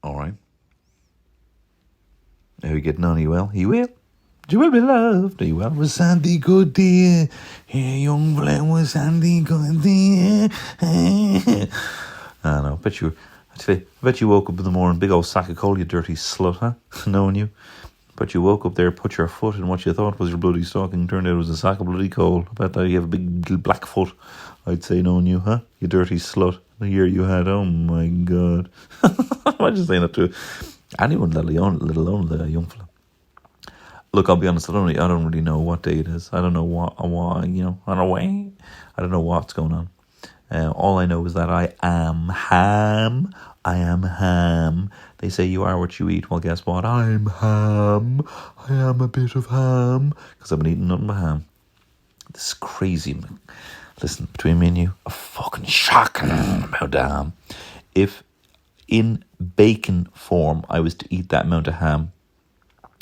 All right. Are you getting on? Are you well? Are you well? You will be loved. Are you well? Was Sandy good, dear? Hey, young fella, was Sandy good, dear? I know. I bet you woke up in the morning, big old sack of coal, you dirty slut, huh? Knowing you. But you woke up there, put your foot in what you thought was your bloody stocking, turned out it was a sack of bloody coal. I bet that you have a big black foot, I'd say, knowing you, huh? You dirty slut. The year you had, oh my God. Imagine saying that to anyone, let alone the young fella. Look, I'll be honest, I don't really know what day it is. I don't know what I don't know what's going on. All I know is that I am ham. They say you are what you eat. Well, guess what? I'm ham. I am a bit of ham. Because I've been eating nothing but ham. This is crazy, man. Listen, between me and you, a fucking shocking amount of ham. If in bacon form I was to eat that amount of ham,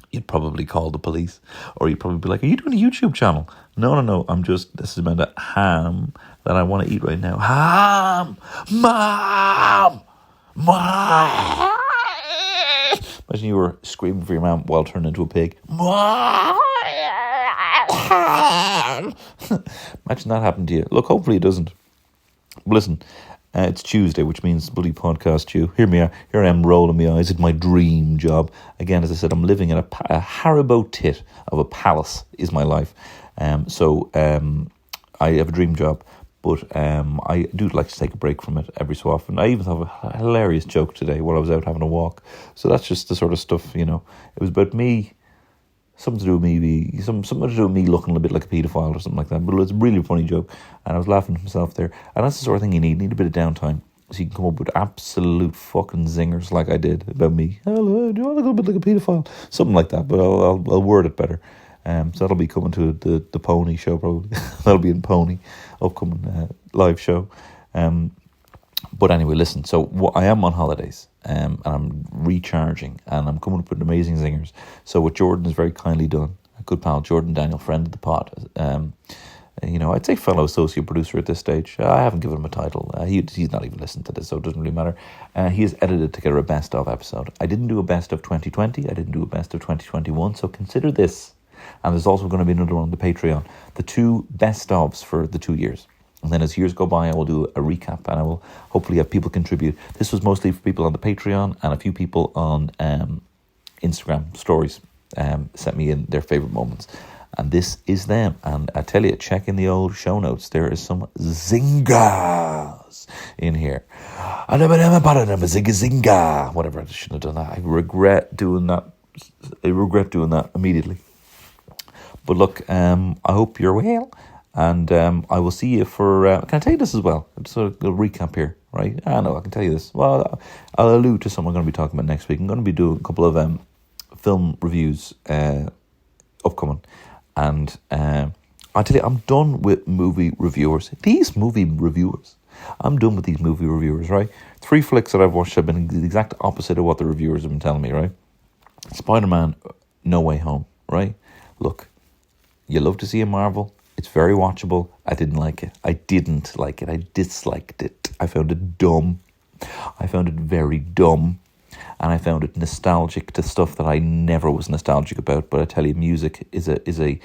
you'd probably call the police. Or you'd probably be like, are you doing a YouTube channel? No. This is amount of ham that I want to eat right now. Ham! Mom! Imagine you were screaming for your mom while turned into a pig. Mom! Imagine that happened to you. Look, hopefully it doesn't. But listen, it's Tuesday, which means bloody podcast due. Here I am rolling my eyes at my dream job. Again, as I said, I'm living in a Haribo tit of a palace is my life. So I have a dream job. But I do like to take a break from it every so often. I even have a hilarious joke today while I was out having a walk. So that's just the sort of stuff, you know. It was about me, something to do with me looking a bit like a paedophile or something like that. But it was a really funny joke. And I was laughing to myself there. And that's the sort of thing you need. You need a bit of downtime. So you can come up with absolute fucking zingers like I did about me. Hello, do you want to look a bit like a paedophile? Something like that. But I'll word it better. So that'll be coming to the Pony show probably. That'll be in Pony, upcoming live show. But anyway, listen. So I am on holidays, and I'm recharging, and I'm coming up with amazing zingers. So what Jordan has very kindly done, a good pal, Jordan Daniel, friend of the pod. I'd say fellow associate producer at this stage. I haven't given him a title. He's not even listened to this, so it doesn't really matter. He has edited together a best of episode. I didn't do a best of 2020. I didn't do a best of 2021. So consider this. And there's also going to be another one on the Patreon. The 2 best ofs for the 2 years. And then as years go by, I will do a recap. And I will hopefully have people contribute. This was mostly for people on the Patreon. And a few people on Instagram stories sent me in their favourite moments. And this is them. And I tell you, check in the old show notes. There is some zingers in here. Zinga. Whatever, I shouldn't have done that. I regret doing that immediately. But look, I hope you're well, and I will see you for... can I tell you this as well? Just a recap here, right? I know, I can tell you this. Well, I'll allude to something I'm going to be talking about next week. I'm going to be doing a couple of film reviews upcoming, and I tell you, I'm done with movie reviewers. I'm done with these movie reviewers, right? 3 flicks that I've watched have been the exact opposite of what the reviewers have been telling me, right? Spider-Man, No Way Home, right? Look, you love to see a Marvel. It's very watchable. I didn't like it. I disliked it. I found it dumb. I found it very dumb. And I found it nostalgic to stuff that I never was nostalgic about. But I tell you, music is a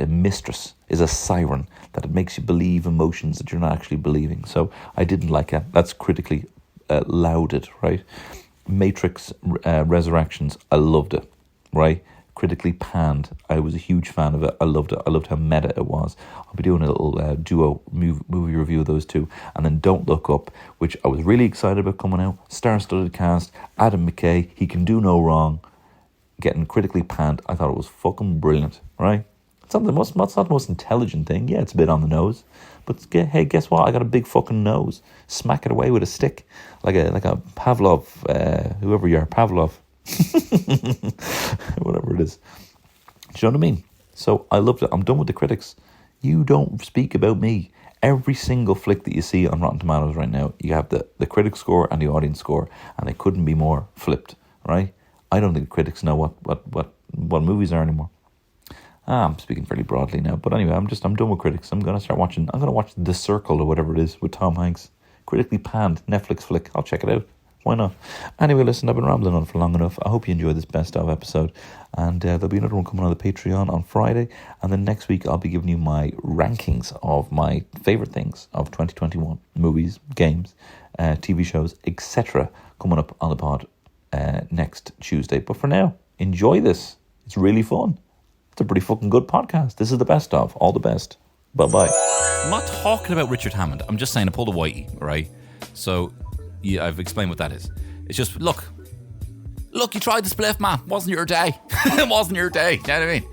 mistress, is a siren that it makes you believe emotions that you're not actually believing. So I didn't like it. That's critically lauded, right? Matrix Resurrections, I loved it, right? Critically panned. I was a huge fan of it. I loved it. I loved how meta it was. I'll be doing a little duo movie review of those 2. And then Don't Look Up, which I was really excited about coming out. Star-studded cast. Adam McKay. He can do no wrong. Getting critically panned. I thought it was fucking brilliant, right? It's not the most intelligent thing. Yeah, it's a bit on the nose. But hey, guess what? I got a big fucking nose. Smack it away with a stick. Like a Pavlov, whoever you are, Pavlov. Whatever it is. Do you know what I mean? So I loved it. I'm done with the critics. You don't speak about me. Every single flick that you see on Rotten Tomatoes right now, you have the critic score and the audience score, and they couldn't be more flipped, right? I don't think critics know what movies are anymore. I'm speaking fairly broadly now, but anyway, I'm done with critics. I'm going to watch The Circle or whatever it is with Tom Hanks. Critically panned Netflix flick. I'll check it out. Why not? Anyway, listen, I've been rambling on for long enough. I hope you enjoyed this best of episode. And there'll be another one coming on the Patreon on Friday. And then next week, I'll be giving you my rankings of my favourite things of 2021. Movies, games, TV shows, etc. coming up on the pod next Tuesday. But for now, enjoy this. It's really fun. It's a pretty fucking good podcast. This is the best of. All the best. Bye-bye. I'm not talking about Richard Hammond. I'm just saying I pulled a whitey, right? So, yeah, I've explained what that is. It's just, look, you tried the spliff, man. Wasn't your day. It wasn't your day. You know what I mean?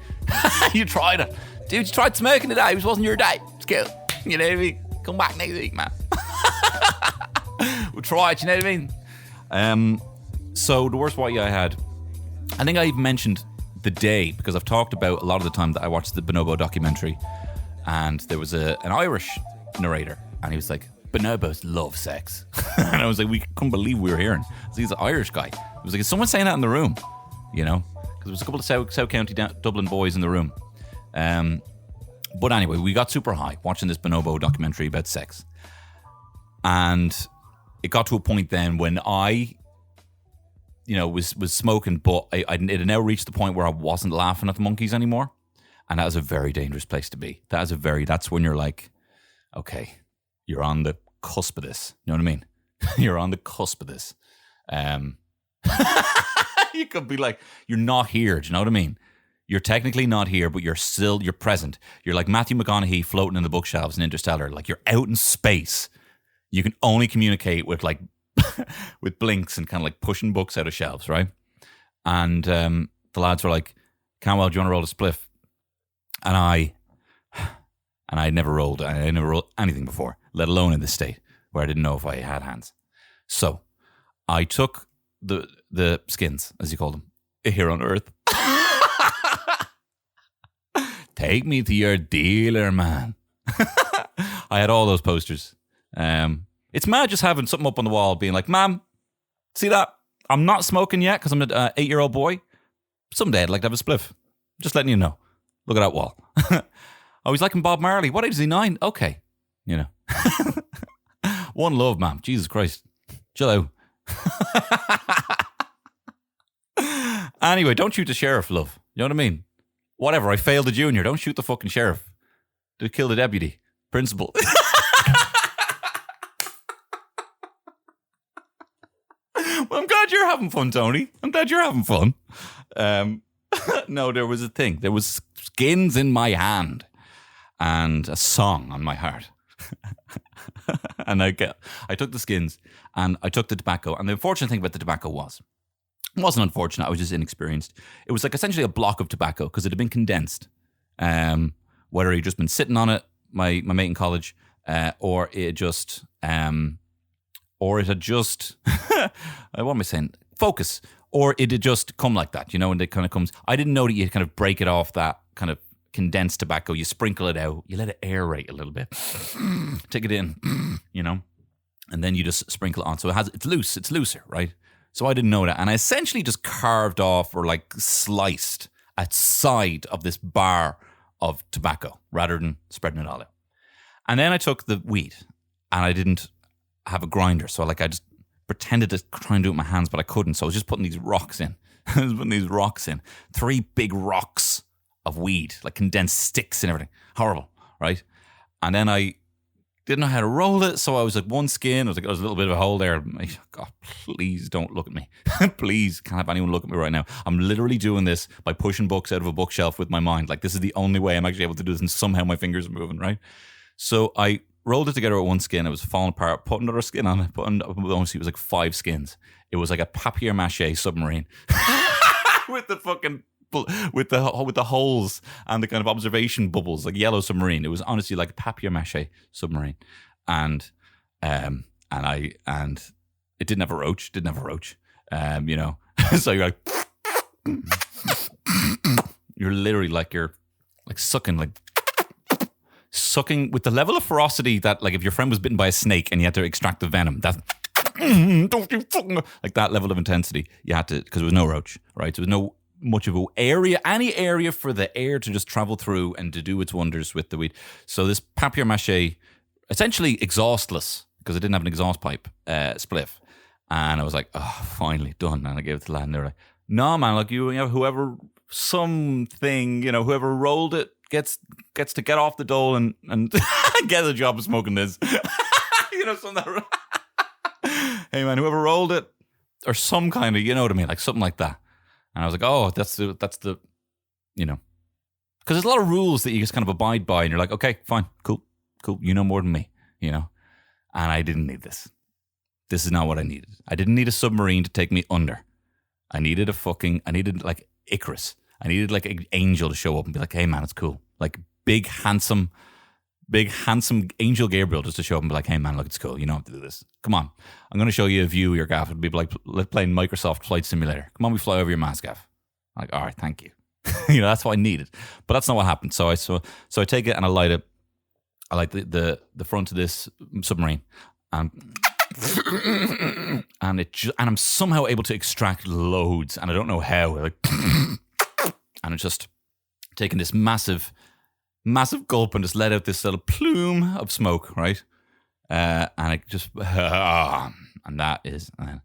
You tried it. Dude, you tried smoking today. It wasn't your day. It's cool. You know what I mean? Come back next week, man. We'll try it, you know what I mean? So, the worst whitey I had, I think I even mentioned the day, because I've talked about a lot of the time that I watched the Bonobo documentary, and there was an Irish narrator, and he was like, bonobos love sex. And I was like, we couldn't believe we were hearing. So he's an Irish guy. It was like, is someone saying that in the room? You know? Because there was a couple of South County Dublin boys in the room. But anyway, we got super high watching this Bonobo documentary about sex. And it got to a point then when I, was smoking, but it had now reached the point where I wasn't laughing at the monkeys anymore. And that was a very dangerous place to be. That's when you're like, okay, you're on the cusp of this. You know what I mean? You're on the cusp of this. You could be like, you're not here. Do you know what I mean? You're technically not here, but you're present. You're like Matthew McConaughey floating in the bookshelves in Interstellar. Like, you're out in space. You can only communicate with like, with blinks and kind of like pushing books out of shelves, right? And the lads were like, Cantwell, do you want to roll a spliff? And I never rolled anything before, let alone in this state where I didn't know if I had hands. So I took the skins, as you call them, here on Earth. Take me to your dealer, man. I had all those posters. It's mad just having something up on the wall being like, Ma'am, see that? I'm not smoking yet because I'm an 8-year-old boy. Someday I'd like to have a spliff. Just letting you know. Look at that wall. Oh, he's liking Bob Marley. What age is he? 9? Okay. One love, man. Jesus Christ. Chill out. Anyway, don't shoot the sheriff, love. You know what I mean? Whatever, I failed the junior. Don't shoot the fucking sheriff. To kill the deputy. Principal. Well, I'm glad you're having fun, Tony. I'm glad you're having fun. No, there was a thing. There was skins in my hand and a song on my heart. And I took the skins and I took the tobacco. And the unfortunate thing about the tobacco it wasn't unfortunate. I was just inexperienced. It was like essentially a block of tobacco because it had been condensed. Whether he'd just been sitting on it, my mate in college, or it had just, what am I saying? Focus. Or it had just come like that, and it kind of comes. I didn't know that you kind of break it off that kind of condensed tobacco. You sprinkle it out. You let it aerate a little bit. Take it in, and then you just sprinkle it on. So it's loose. It's looser, right? So I didn't know that. And I essentially just carved off or like sliced a side of this bar of tobacco rather than spreading it all out. And then I took the weed and I didn't have a grinder. So I just pretended to try and do it with my hands, but I couldn't. So I was just putting these rocks in. 3 big rocks of weed, like condensed sticks and everything. Horrible, right? And then I didn't know how to roll it. So I was like one skin. There was a little bit of a hole there. God, please don't look at me. Please, can't have anyone look at me right now. I'm literally doing this by pushing books out of a bookshelf with my mind. Like, this is the only way I'm actually able to do this, and somehow my fingers are moving, right? So I rolled it together with one skin. It was falling apart. Put another skin on it. Honestly, it was like 5 skins. It was like a papier-mâché submarine with the fucking with the holes and the kind of observation bubbles, like yellow submarine. It was honestly like a papier-mâché submarine, and it didn't have a roach. So you're like, you're literally like you're like sucking with the level of ferocity that, like, if your friend was bitten by a snake and you had to extract the venom, that don't you fucking, like, that level of intensity you had to, because there was no roach, right? So there was no much of any area for the air to just travel through and to do its wonders with the weed. So this papier-mâché, essentially exhaustless, because it didn't have an exhaust pipe, spliff, And I was like, oh, finally done. And I gave it to the lad, and they were like, no, man, like whoever whoever rolled it gets to get off the dole and get a job of smoking this. Something. Hey, man, whoever rolled it, or some kind of, you know what I mean, like something like that. And I was like, oh, that's the, because there's a lot of rules that you just kind of abide by, and you're like, okay, fine, cool, you know more than me, And I didn't need this. This is not what I needed. I didn't need a submarine to take me under. I needed like Icarus. I needed like an angel to show up and be like, hey, man, it's cool. Like big, handsome Angel Gabriel just to show up and be like, hey, man, look, it's cool. You don't have to do this. Come on. I'm going to show you a view of your gaff. It'd be like playing Microsoft Flight Simulator. Come on, we fly over your mass gaff. I'm like, all right, thank you. That's what I needed. But that's not what happened. So I take it and I light it. I light the front of this submarine. And I'm somehow able to extract loads, and I don't know how. Like, and it's just taking this massive gulp and just let out this little plume of smoke, right? And it just and that is, and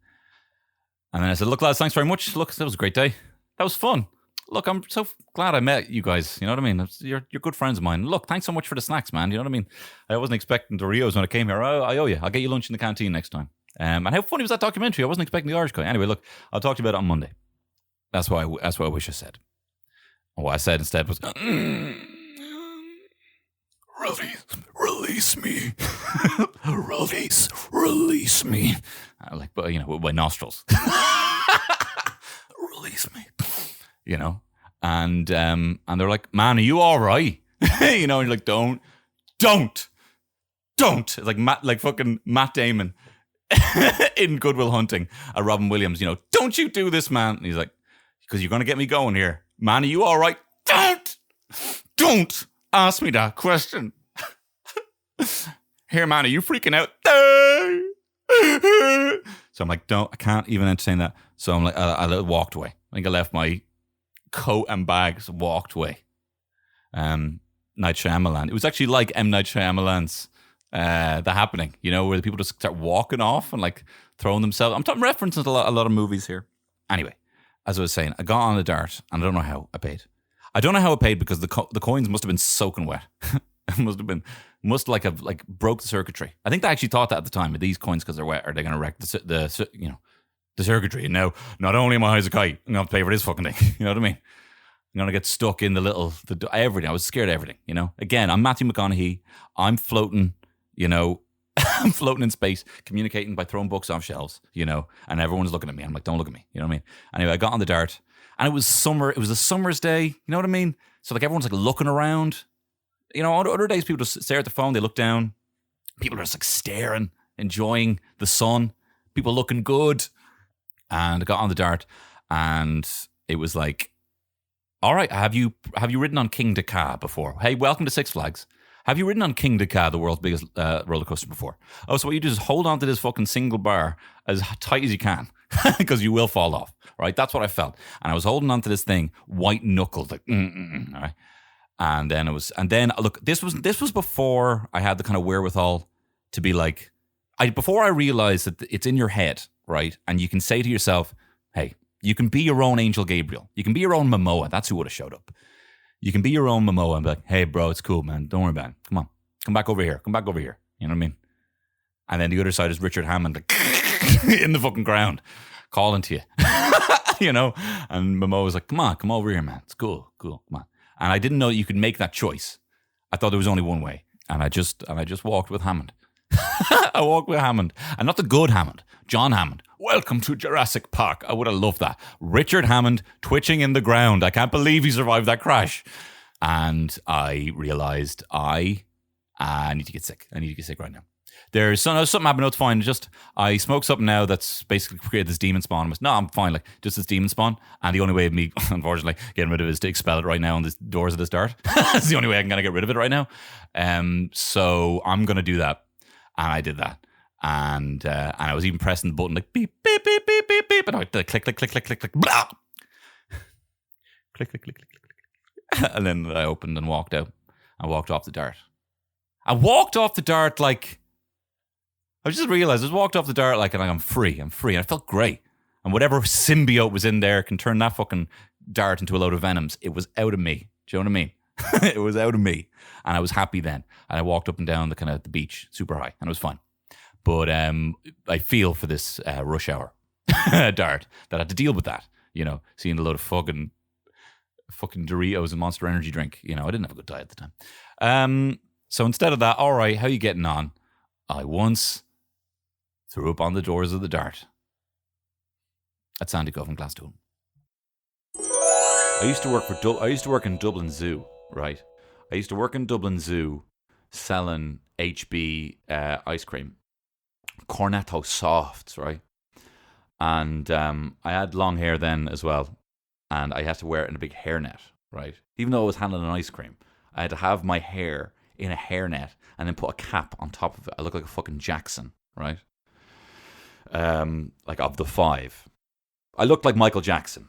then I said, "Look, lads, thanks very much. Look, that was a great day. That was fun. Look, I'm so glad I met you guys. You know what I mean? You're good friends of mine. Look, thanks so much for the snacks, man. You know what I mean? I wasn't expecting the Rios when I came here. I owe you. I'll get you lunch in the canteen next time. And how funny was that documentary? I wasn't expecting the Irish guy. Anyway, look, I'll talk to you about it on Monday. That's what I wish I said. And what I said instead was, release me, release me. Like, but with my nostrils, release me. And they're like, man, are you all right? And you're like, don't. It's like fucking Matt Damon in Good Will Hunting, Robin Williams. Don't you do this, man? And he's like, because you're gonna get me going here, man. Are you all right? Don't ask me that question. Here, man, are you freaking out? So I'm like, I can't even entertain that. So I'm like, I walked away. I think I left my coat and bags, walked away. Night Shyamalan. It was actually like M. Night Shyamalan's The Happening, where the people just start walking off and like throwing themselves. I'm talking references to a lot of movies here. Anyway, as I was saying, I got on the dart and I don't know how I paid. I don't know how I paid because the coins must have been soaking wet. It must have broke the circuitry. I think they actually thought that at the time. These coins, because they're wet, are they going to wreck the circuitry? And now, not only am I high as a kite, I'm going to have to pay for this fucking thing. You know what I mean? I'm going to get stuck in everything. I was scared of everything, Again, I'm Matthew McConaughey. I'm floating, I'm floating in space, communicating by throwing books off shelves, and everyone's looking at me. I'm like, don't look at me. You know what I mean? Anyway, I got on the dart, and it was summer. It was a summer's day. You know what I mean? So everyone's looking around. Other days people just stare at the phone. They look down. People are just staring, enjoying the sun. People looking good. And I got on the dart, and it was like, all right, have you ridden on King Dakar before? Hey, welcome to Six Flags. Have you ridden on King Dakar, the world's biggest roller coaster, before? Oh, so what you do is hold on to this fucking single bar as tight as you can, because you will fall off, right? That's what I felt. And I was holding on to this thing, white knuckled, like, all right? And then look, this was before I had the kind of wherewithal to be like, before I realized that it's in your head, right? And you can say to yourself, hey, you can be your own Angel Gabriel. You can be your own Momoa. That's who would have showed up. You can be your own Momoa and be like, hey, bro, it's cool, man. Don't worry about it. Come on. Come back over here. Come back over here. You know what I mean? And then the other side is Richard Hammond, like, in the fucking ground, calling to you. And Momoa was like, come on, come over here, man. It's cool, come on. And I didn't know that you could make that choice. I thought there was only one way. And I just walked with Hammond. I walked with Hammond. And not the good Hammond. John Hammond. Welcome to Jurassic Park. I would have loved that. Richard Hammond twitching in the ground. I can't believe he survived that crash. And I realized I need to get sick. I need to get sick right now. There's something happened. No, it's fine. Just I smoked something now that's basically created this demon spawn. No, I'm fine. Like just this demon spawn, and the only way of me, unfortunately, getting rid of it is to expel it right now on the doors of this dart. That's the only way I can kind of get rid of it right now. So I'm gonna do that, and I did that, and I was even pressing the button like beep beep beep beep beep beep, and I click click click click click click blah, click click click click click, and then I opened and walked out. I walked off the dart. I walked off the dart like. I just realised I just walked off the dart like, and I'm free. And I felt great. And whatever symbiote was in there can turn that fucking dart into a load of venoms. It was out of me. Do you know what I mean? It was out of me. And I was happy then. And I walked up and down the beach super high, and it was fine. But I feel for this rush hour dart that had to deal with that. You know, seeing a load of fucking Doritos and Monster Energy drink. You know, I didn't have a good diet at the time. So instead of that, all right, how you getting on? I once threw up on the doors of the dart at Sandy Cove in Glasgow. I used to work in Dublin Zoo, right? I used to work in Dublin Zoo selling HB ice cream, Cornetto Softs, right? And I had long hair then as well, and I had to wear it in a big hairnet, right? Even though I was handling an ice cream, I had to have my hair in a hairnet and then put a cap on top of it. I looked like a fucking Jackson, right? Like of the five. I looked like Michael Jackson.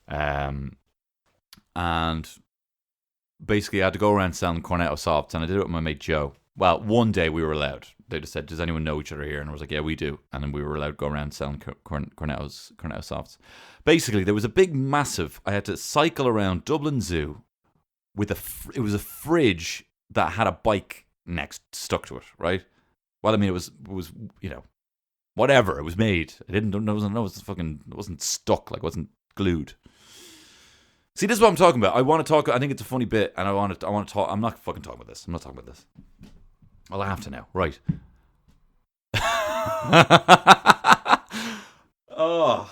And basically I had to go around selling Cornetto Softs, and I did it with my mate Joe. Well, one day we were allowed. They just said, does anyone know each other here? And I was like, yeah, we do. And then we were allowed to go around selling Cornetto Softs. Basically, there was a big, massive, I had to cycle around Dublin Zoo with it was a fridge that had a bike stuck to it, right? Well, I mean, it was you know, whatever, it was made. It wasn't stuck, like it wasn't glued. See, this is what I'm talking about. I think it's a funny bit, and I want to talk. I'm not fucking talking about this. I'm not talking about this. Well, I have to now, right? Oh,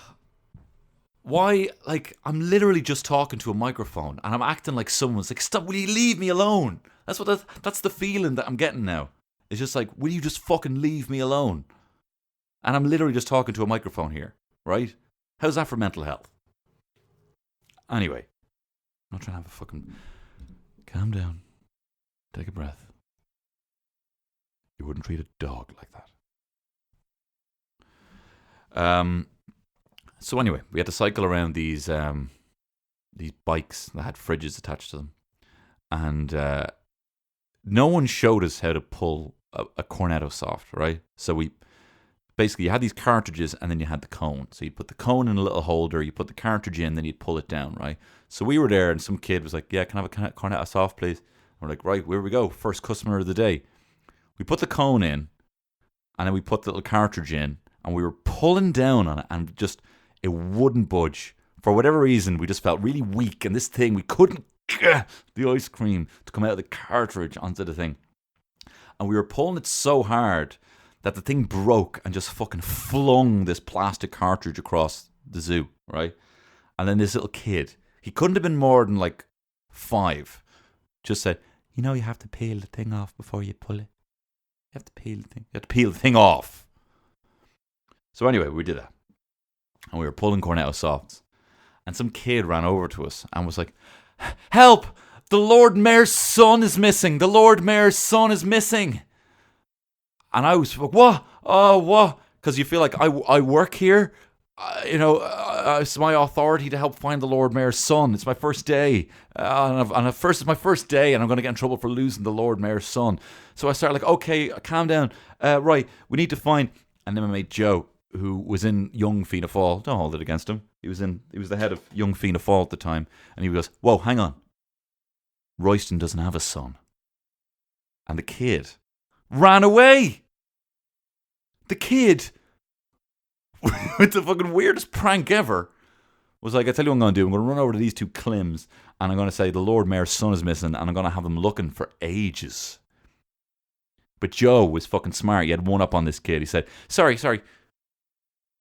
why? Like, I'm literally just talking to a microphone, and I'm acting like someone's like, "Stop! Will you leave me alone?" That's the feeling that I'm getting now. It's just like, will you just fucking leave me alone? And I'm literally just talking to a microphone here, right? How's that for mental health? Anyway, I'm not trying to have a fucking... Calm down. Take a breath. You wouldn't treat a dog like that. So anyway, we had to cycle around these bikes that had fridges attached to them. And no one showed us how to pull a Cornetto Soft, right? So basically, you had these cartridges and then you had the cone. So you'd put the cone in a little holder, you put the cartridge in, then you'd pull it down, right? So we were there and some kid was like, yeah, can I have a Cornetto Soft, please? And we're like, right, where we go. First customer of the day. We put the cone in and then we put the little cartridge in and we were pulling down on it and just, it wouldn't budge. For whatever reason, we just felt really weak, and this thing, we couldn't get the ice cream to come out of the cartridge onto the thing. And we were pulling it so hard that the thing broke and just fucking flung this plastic cartridge across the zoo, right? And then this little kid, he couldn't have been more than like 5, just said, you know, you have to peel the thing off before you pull it. You have to peel the thing. You have to peel the thing off. So anyway, we did that. And we were pulling Cornetto Softs. And some kid ran over to us and was like, help! The Lord Mayor's son is missing! The Lord Mayor's son is missing! And I was like, what? Oh, what? Because you feel like I work here. It's my authority to help find the Lord Mayor's son. It's my first day. It's my first day, and I'm going to get in trouble for losing the Lord Mayor's son. So I started like, okay, calm down. Right, we need to find... And then my mate Joe, who was in Young Fianna Fáil, don't hold it against him. He was the head of Young Fianna Fáil at the time. And he goes, whoa, hang on. Royston doesn't have a son. And the kid ran away. The kid, with the fucking weirdest prank ever, was like, I tell you what I'm going to do. I'm going to run over to these 2 Clims and I'm going to say the Lord Mayor's son is missing, and I'm going to have them looking for ages. But Joe was fucking smart. He had one up on this kid. He said, sorry,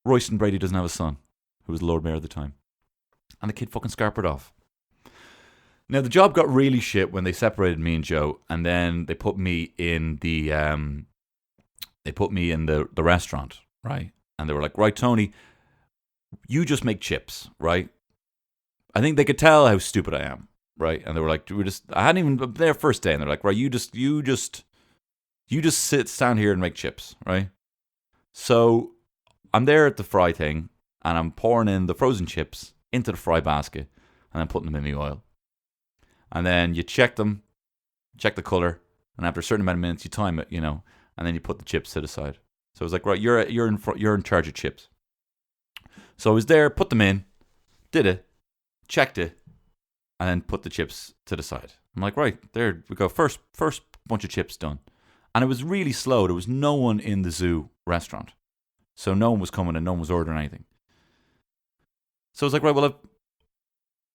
Royston Brady doesn't have a son, who was the Lord Mayor at the time. And the kid fucking scarpered off. Now, the job got really shit when they separated me and Joe, and then they put me in the restaurant, right? And they were like, right, Tony, you just make chips, right? I think they could tell how stupid I am, right? And they were like, I hadn't even been there first day, and they're like, right, you just stand here and make chips, right? So I'm there at the fry thing, and I'm pouring in the frozen chips into the fry basket, and then putting them in the oil. And then you check them, check the colour, and after a certain amount of minutes, you time it, you know. and then you put the chips to the side. So I was like, right, you're in charge of chips. So I was there, put them in, did it, checked it, and then put the chips to the side. I'm like, right, there we go. First bunch of chips done. And it was really slow. There was no one in the zoo restaurant. So no one was coming and no one was ordering anything. So I was like, right, well,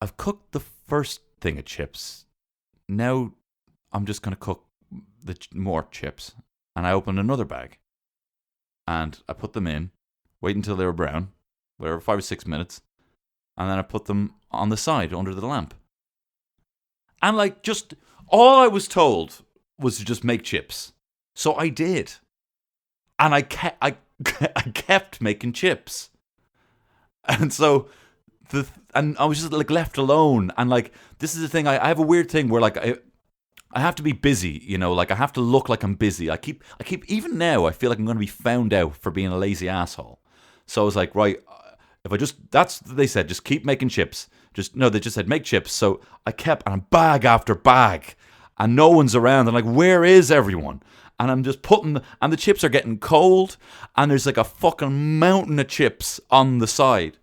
I've cooked the first thing of chips. Now I'm just going to cook more chips. And I opened another bag. And I put them in, wait until they were brown, whatever, 5 or 6 minutes. And then I put them on the side under the lamp. And like, just all I was told was to just make chips. So I did. And I kept making chips. And so and I was just like left alone. And like, this is the thing, I have a weird thing where like I have to be busy, you know, like I have to look like I'm busy. I keep even now I feel like I'm going to be found out for being a lazy asshole. So I was like, right, if I just, they said, just keep making chips. They just said make chips. So I kept, and bag after bag, and no one's around. I'm like, where is everyone? And I'm just putting, and the chips are getting cold, and there's like a fucking mountain of chips on the side.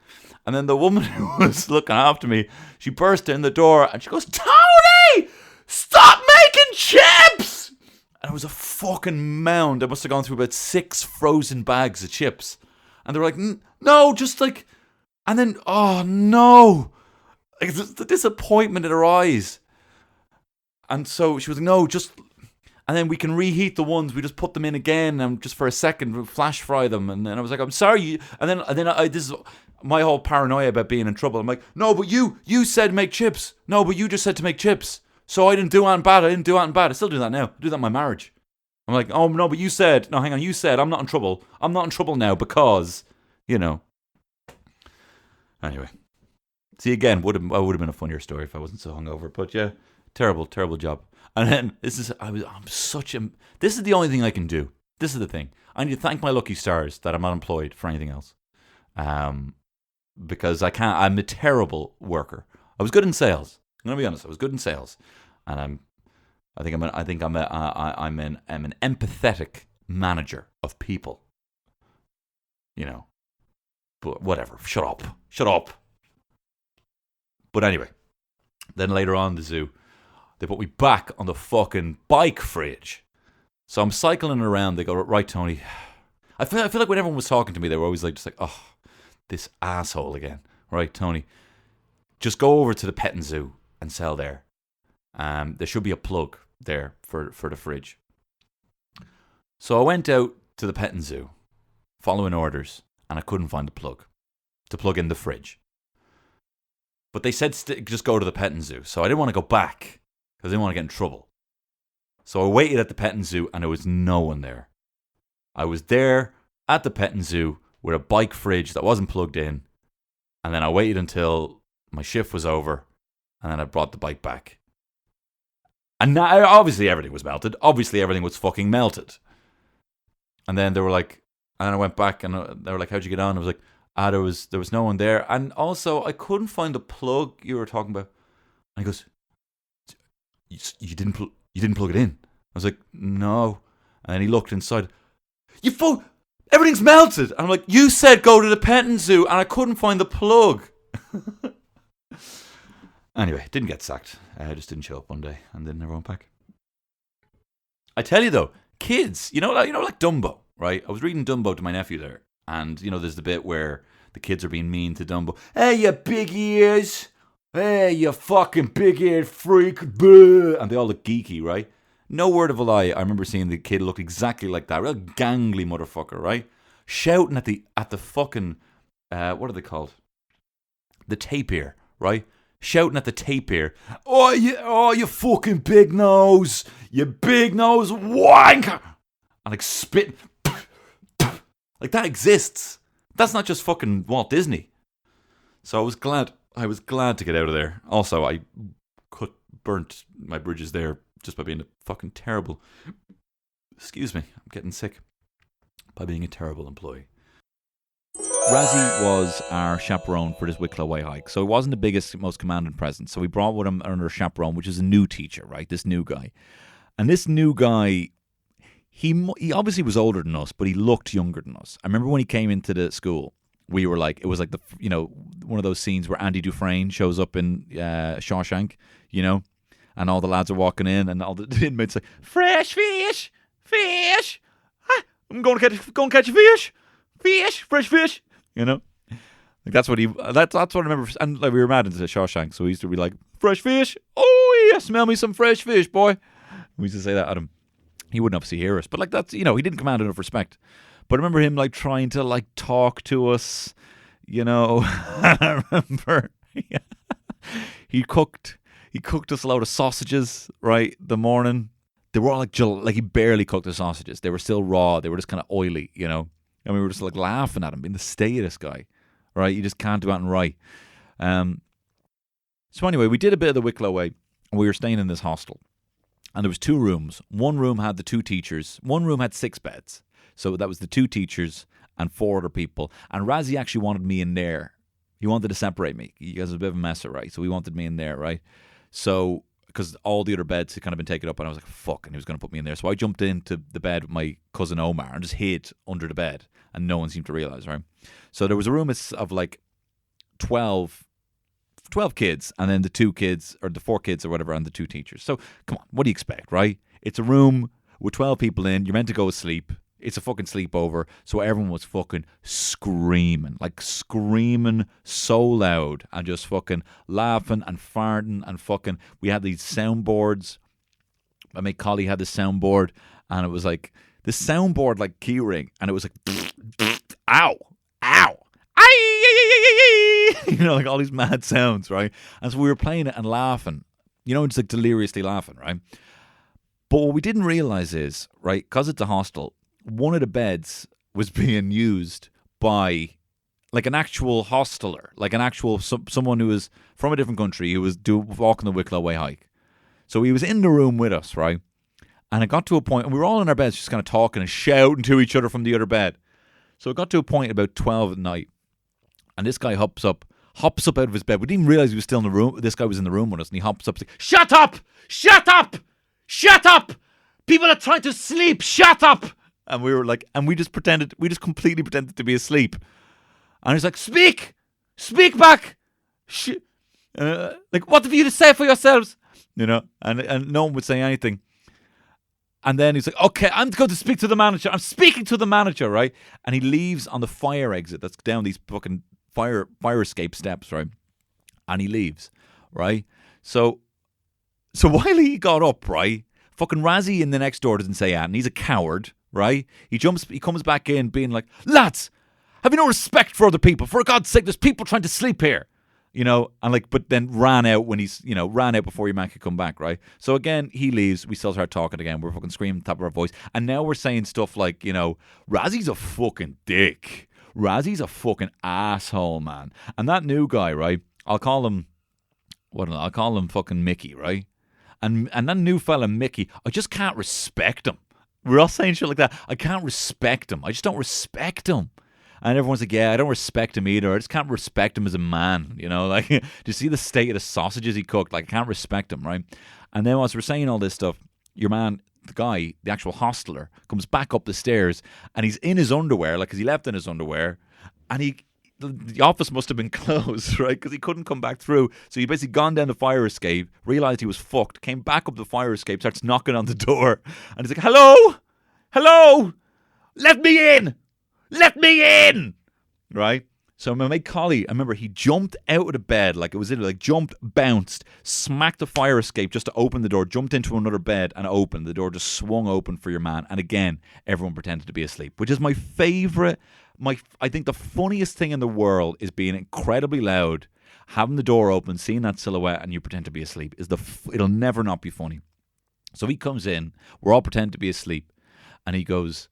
And then the woman who was looking after me, she burst in the door and she goes, Tony, stop making chips! And it was a fucking mound. I must have gone through about 6 frozen bags of chips. And they were like, no, just like, and then, oh no. Like, the disappointment in her eyes. And so she was like, no, just, and then we can reheat the ones. We just put them in again and just for a second, flash fry them. And then I was like, I'm sorry. And then this is my whole paranoia about being in trouble. I'm like, no, but you said make chips. No, but you just said to make chips. So I didn't do anything bad. I still do that now. I do that in my marriage. I'm like, oh no, but you said, no, hang on. You said I'm not in trouble. I'm not in trouble now because, you know. Anyway. See, again, would have been a funnier story if I wasn't so hungover. But yeah, terrible job. And then this is the only thing I can do. This is the thing. I need to thank my lucky stars that I'm not employed for anything else. Because I'm a terrible worker. I was good in sales. I'm gonna be honest. I was good in sales, and I'm an empathetic manager of people. You know, but whatever. Shut up. But anyway, then later on in the zoo, they put me back on the fucking bike fridge. So I'm cycling around. They go, right, Tony. I feel like when everyone was talking to me, they were always like, just like, oh, this asshole again. Right, Tony. Just go over to the petting zoo and sell there. There should be a plug there for the fridge. So I went out to the petting zoo, following orders, and I couldn't find the plug to plug in the fridge. But they said just go to the petting zoo. So I didn't want to go back because I didn't want to get in trouble. So I waited at the petting zoo and there was no one there. I was there at the petting zoo with a bike fridge that wasn't plugged in. And then I waited until my shift was over and then I brought the bike back. And now, obviously everything was melted. Obviously everything was fucking melted. And then they were like, and then I went back and they were like, how'd you get on? I was like, there was no one there. And also, I couldn't find the plug you were talking about. And he goes, you didn't plug it in? I was like, no. And then he looked inside. Everything's melted. And I'm like, you said go to the petting zoo, and I couldn't find the plug. Anyway, didn't get sacked. I just didn't show up one day, and then never went back. I tell you though, kids, you know, like Dumbo, right? I was reading Dumbo to my nephew there. And, you know, there's the bit where the kids are being mean to Dumbo. Hey, you big ears. Hey, you fucking big-eared freak. Blah. And they all look geeky, right? No word of a lie. I remember seeing the kid look exactly like that. Real gangly motherfucker, right? Shouting at the fucking, what are they called? The tapir, right? Shouting at the tapir. Oh, you fucking big nose. You big nose wanker. And like spitting. Like, that exists. That's not just fucking Walt Disney. So I was glad to get out of there. Also, I burnt my bridges there just by being a fucking terrible, excuse me, I'm getting sick, by being a terrible employee. Razzie was our chaperone for this Wicklow Way hike. So he wasn't the biggest, most commanding presence. So we brought with him another chaperone, which is a new teacher, right? This new guy. And this new guy, he obviously was older than us, but he looked younger than us. I remember when he came into the school, we were like, it was like one of those scenes where Andy Dufresne shows up in Shawshank, and all the lads are walking in, and all the inmates like, fresh fish, I'm going to catch a fish, fresh fish, Like that's what I remember. And like we were mad into the Shawshank, so we used to be like, fresh fish, oh yeah, smell me some fresh fish, boy. We used to say that at him. He wouldn't obviously hear us, but like that's he didn't command enough respect. But I remember him like trying to like talk to us, I remember he cooked us a load of sausages, right, the morning. They were all like he barely cooked the sausages. They were still raw. They were just kind of oily, and we were just like laughing at him, being the state of this guy, right? You just can't do anything right. So anyway, we did a bit of the Wicklow way, and we were staying in this hostel. And there was 2 rooms. One room had the 2 teachers. One room had 6 beds. So that was the 2 teachers and 4 other people. And Razzie actually wanted me in there. He wanted to separate me. He was a bit of a messer, right? So he wanted me in there, right? So, because all the other beds had kind of been taken up, and I was like, fuck, and he was going to put me in there. So I jumped into the bed with my cousin Omar and just hid under the bed, and no one seemed to realize, right? So there was a room of like 12 kids, and then the 2 kids, or the 4 kids or whatever, and the 2 teachers. So, come on, what do you expect, right? It's a room with 12 people in. You're meant to go to sleep. It's a fucking sleepover. So everyone was fucking screaming so loud and just fucking laughing and farting and fucking. We had these soundboards. My mate Collie had this soundboard, and it was like the soundboard like keyring, and it was like ow, like all these mad sounds, right? And so we were playing it and laughing, just like deliriously laughing, right? But what we didn't realize is, right, because it's a hostel, one of the beds was being used by like an actual hosteler, like an actual someone who was from a different country who was walking the Wicklow Way hike. So he was in the room with us, right? And it got to a point, and we were all in our beds just kind of talking and shouting to each other from the other bed. So it got to a point about 12 at night, and this guy hops up out of his bed. We didn't even realize he was still in the room. This guy was in the room with us, and he hops up and says, shut up! People are trying to sleep, shut up! And we were like, and we just completely pretended to be asleep. And he's like, speak back! Like, what have you to say for yourselves? And no one would say anything. And then he's like, okay, I'm going to speak to the manager. I'm speaking to the manager, right? And he leaves on the fire exit that's down these fucking fire escape steps, right? And he leaves, right? So while he got up, right, fucking Razzie in the next door doesn't say and he's a coward, right? He comes back in being like, lads, have you no respect for other people? For God's sake, there's people trying to sleep here. And like, but then ran out before your man could come back, right? So again, he leaves. We still start talking again. We're fucking screaming at the top of our voice. And now we're saying stuff like, Razzie's a fucking dick. Razzie's a fucking asshole, man. And that new guy, right? I'll call him fucking Mickey, right? And that new fella, Mickey, I just can't respect him. We're all saying shit like that. I can't respect him. I just don't respect him. And everyone's like, yeah, I don't respect him either. I just can't respect him as a man, Like, do you see the state of the sausages he cooked? Like, I can't respect him, right? And then as we're saying all this stuff, your man, the guy, the actual hostler, comes back up the stairs, and he's in his underwear, like, because he left in his underwear, and the office must have been closed, right? Because he couldn't come back through. So he basically gone down the fire escape, realised he was fucked, came back up the fire escape, starts knocking on the door, and he's like, hello, let me in, right? So my mate Collie, I remember he jumped out of the bed, like it was literally like jumped, bounced, smacked the fire escape just to open the door, jumped into another bed and opened. The door just swung open for your man. And again, everyone pretended to be asleep, which is my favourite. I think the funniest thing in the world is being incredibly loud, having the door open, seeing that silhouette, and you pretend to be asleep. It'll never not be funny. So he comes in, we're all pretending to be asleep, and he goes,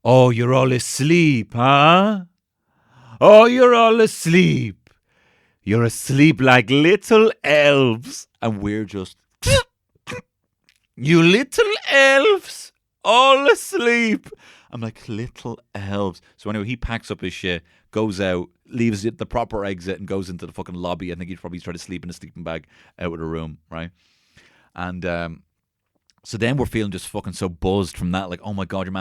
oh, you're all asleep, huh? Oh, you're all asleep. You're asleep like little elves. And we're just, you little elves, all asleep. I'm like, little elves. So anyway, he packs up his shit, goes out, leaves it the proper exit, and goes into the fucking lobby. I think he'd probably try to sleep in a sleeping bag out of the room, right? And So then we're feeling just fucking so buzzed from that, like, oh my God, your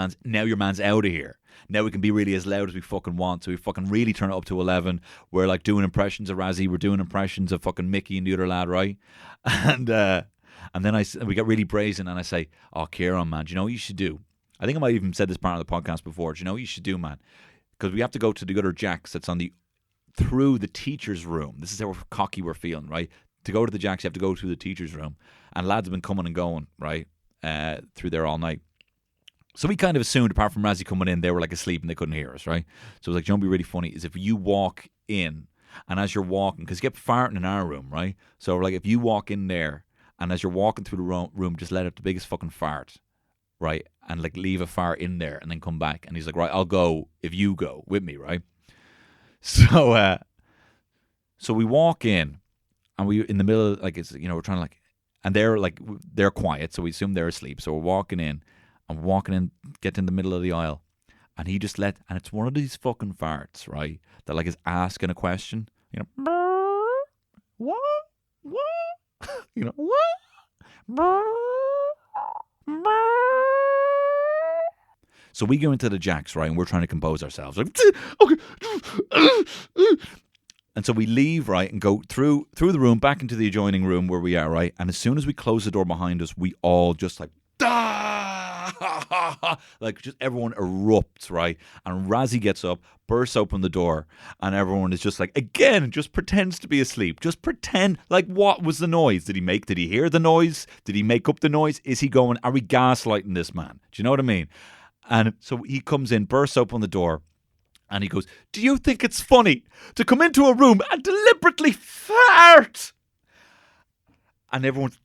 man's out of here. Now we can be really as loud as we fucking want. So we fucking really turn it up to 11. We're like doing impressions of Razzie. We're doing impressions of fucking Mickey and the other lad, right? And then we get really brazen and I say, oh, Kieran, man, do you know what you should do? I think I might have even said this part of the podcast before. Do you know what you should do, man? Because we have to go to the other Jacks that's through the teacher's room. This is how cocky we're feeling, right? To go to the Jacks, you have to go through the teacher's room. And lads have been coming and going, right? Through there all night. So we kind of assumed, apart from Razzie coming in, they were like asleep and they couldn't hear us, right? So it was like, you know, what'd be really funny is if you walk in, and as you're walking, because you get farting in our room, right? So like, if you walk in there, and as you're walking through the room, just let out the biggest fucking fart, right? And like leave a fart in there, and then come back. And he's like, right, I'll go if you go with me, right? So, so we walk in, and we in the middle, like it's, you know, we're trying to like. And they're quiet, so we assume they're asleep. So we're walking in, get in the middle of the aisle, and he just and it's one of these fucking farts, right? That like is asking a question, you know, what, you know, what. So we go into the Jacks, right, and we're trying to compose ourselves, like, okay. And so we leave, right, and go through the room back into the adjoining room where we are, right? And as soon as we close the door behind us, we all just like, like just everyone erupts, right? And Razzie gets up, bursts open the door, and everyone is just like, again, just pretends to be asleep. Just pretend, like, what was the noise? Did he hear the noise? Did he make up the noise? Is he going, are we gaslighting this man? Do you know what I mean? And so he comes in, bursts open the door, and he goes, do you think it's funny to come into a room and deliberately fart? And everyone's...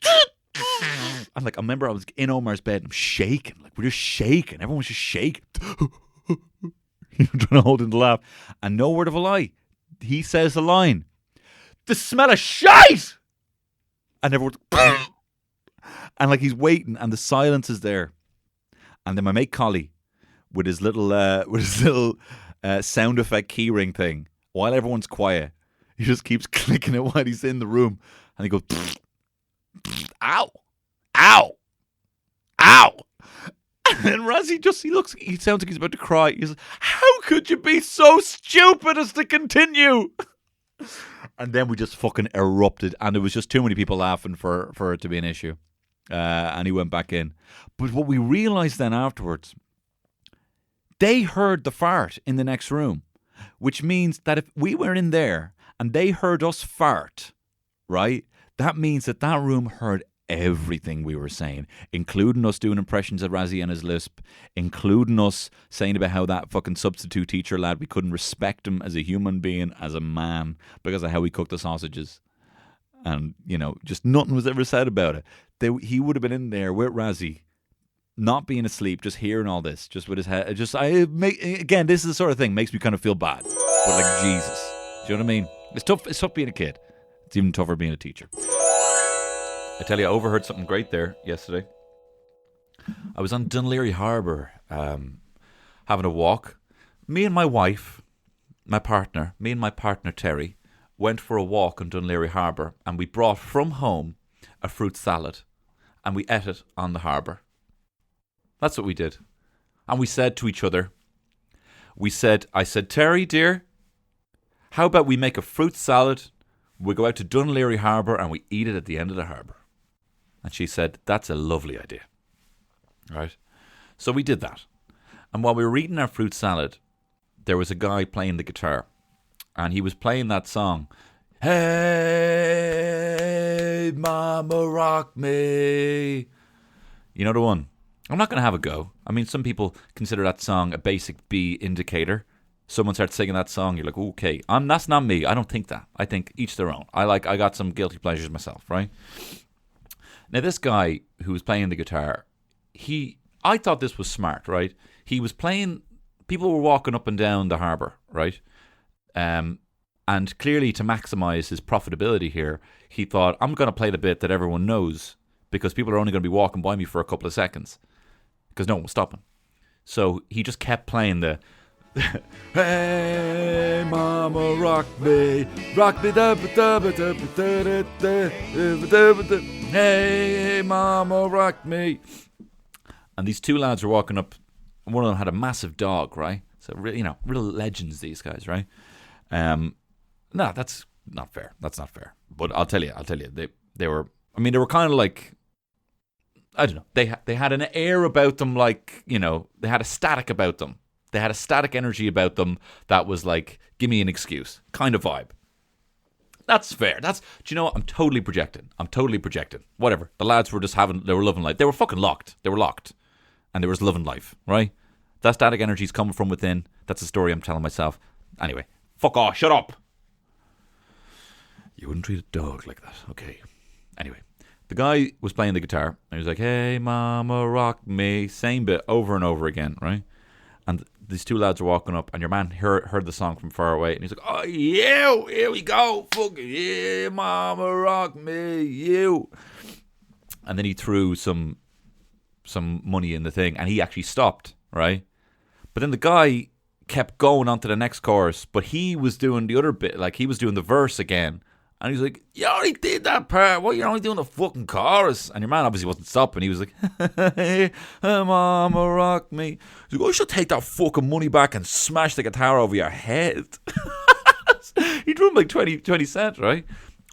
I'm like, I remember I was in Omar's bed and I'm shaking. Like, we're just shaking. Everyone's just shaking. Trying to hold in the laugh. And no word of a lie. He says the line, the smell of shite! And everyone's... And like he's waiting and the silence is there. And then my mate Collie, with his little sound effect keyring thing, while everyone's quiet, he just keeps clicking it while he's in the room, and he goes, ow, ow, ow. And then Razzie he sounds like he's about to cry. He's like, how could you be so stupid as to continue? And then we just fucking erupted, and there was just too many people laughing for it to be an issue. And he went back in. But what we realised then afterwards, they heard the fart in the next room, which means that if we were in there and they heard us fart, right, that means that room heard everything we were saying, including us doing impressions of Razzie and his lisp, including us saying about how that fucking substitute teacher lad, we couldn't respect him as a human being, as a man, because of how he cooked the sausages. And, you know, just nothing was ever said about it. He would have been in there with Razzie, not being asleep, just hearing all this, just with his head. Again, this is the sort of thing makes me kind of feel bad. But like, Jesus. Do you know what I mean? It's tough being a kid. It's even tougher being a teacher. I tell you, I overheard something great there yesterday. I was on Dunleary Harbour having a walk. Me and my partner Terry, went for a walk on Dunleary Harbour, and we brought from home a fruit salad, and we ate it on the harbour. That's what we did. And we said to each other, I said, Terry, dear, how about we make a fruit salad, we go out to Dunleary Harbour, and we eat it at the end of the harbour. And she said, that's a lovely idea. Right? So we did that. And while we were eating our fruit salad, there was a guy playing the guitar. And he was playing that song, Hey, Mama, Rock Me. You know the one? I'm not going to have a go. I mean, some people consider that song a basic B indicator. Someone starts singing that song, you're like, okay. That's not me. I don't think that. I think each their own. I got some guilty pleasures myself, right? Now, this guy who was playing the guitar, I thought this was smart, right? He was playing, people were walking up and down the harbour, right? And clearly to maximise his profitability here, he thought, I'm going to play the bit that everyone knows because people are only going to be walking by me for a couple of seconds because no one was stopping. So he just kept playing the Hey, mama, rock me, da ba da ba da ba da da da da ba da. Hey, mama, rock me. And these two lads were walking up. And one of them had a massive dog, right? So real legends, these guys, right? No, that's not fair. That's not fair. But I'll tell you, they were. I mean, they were kind of like, I don't know. They had an air about them, like, they had a static about them. They had a static energy about them that was like, give me an excuse kind of vibe. That's fair. Do you know what? I'm totally projecting. Whatever. The lads were they were loving life. They were fucking locked. They were locked. And they were just loving life, right? That static energy's coming from within. That's a story I'm telling myself. Anyway, fuck off. Shut up. You wouldn't treat a dog like that. Okay. Anyway, the guy was playing the guitar. And he was like, hey, mama, rock me. Same bit over and over again, right? And these two lads were walking up, and your man heard the song from far away, and he's like, oh, you, here we go, fucking, yeah, mama, rock me, you. And then he threw some money in the thing, and he actually stopped, right? But then the guy kept going on to the next chorus, but he was doing the other bit, like he was doing the verse again. And he's like, you already did that part. What, you're only doing the fucking chorus? And your man obviously wasn't stopping. He was like, hey, mama, rock me. He's like, oh, you should take that fucking money back and smash the guitar over your head. He drew him like 20 cents, right?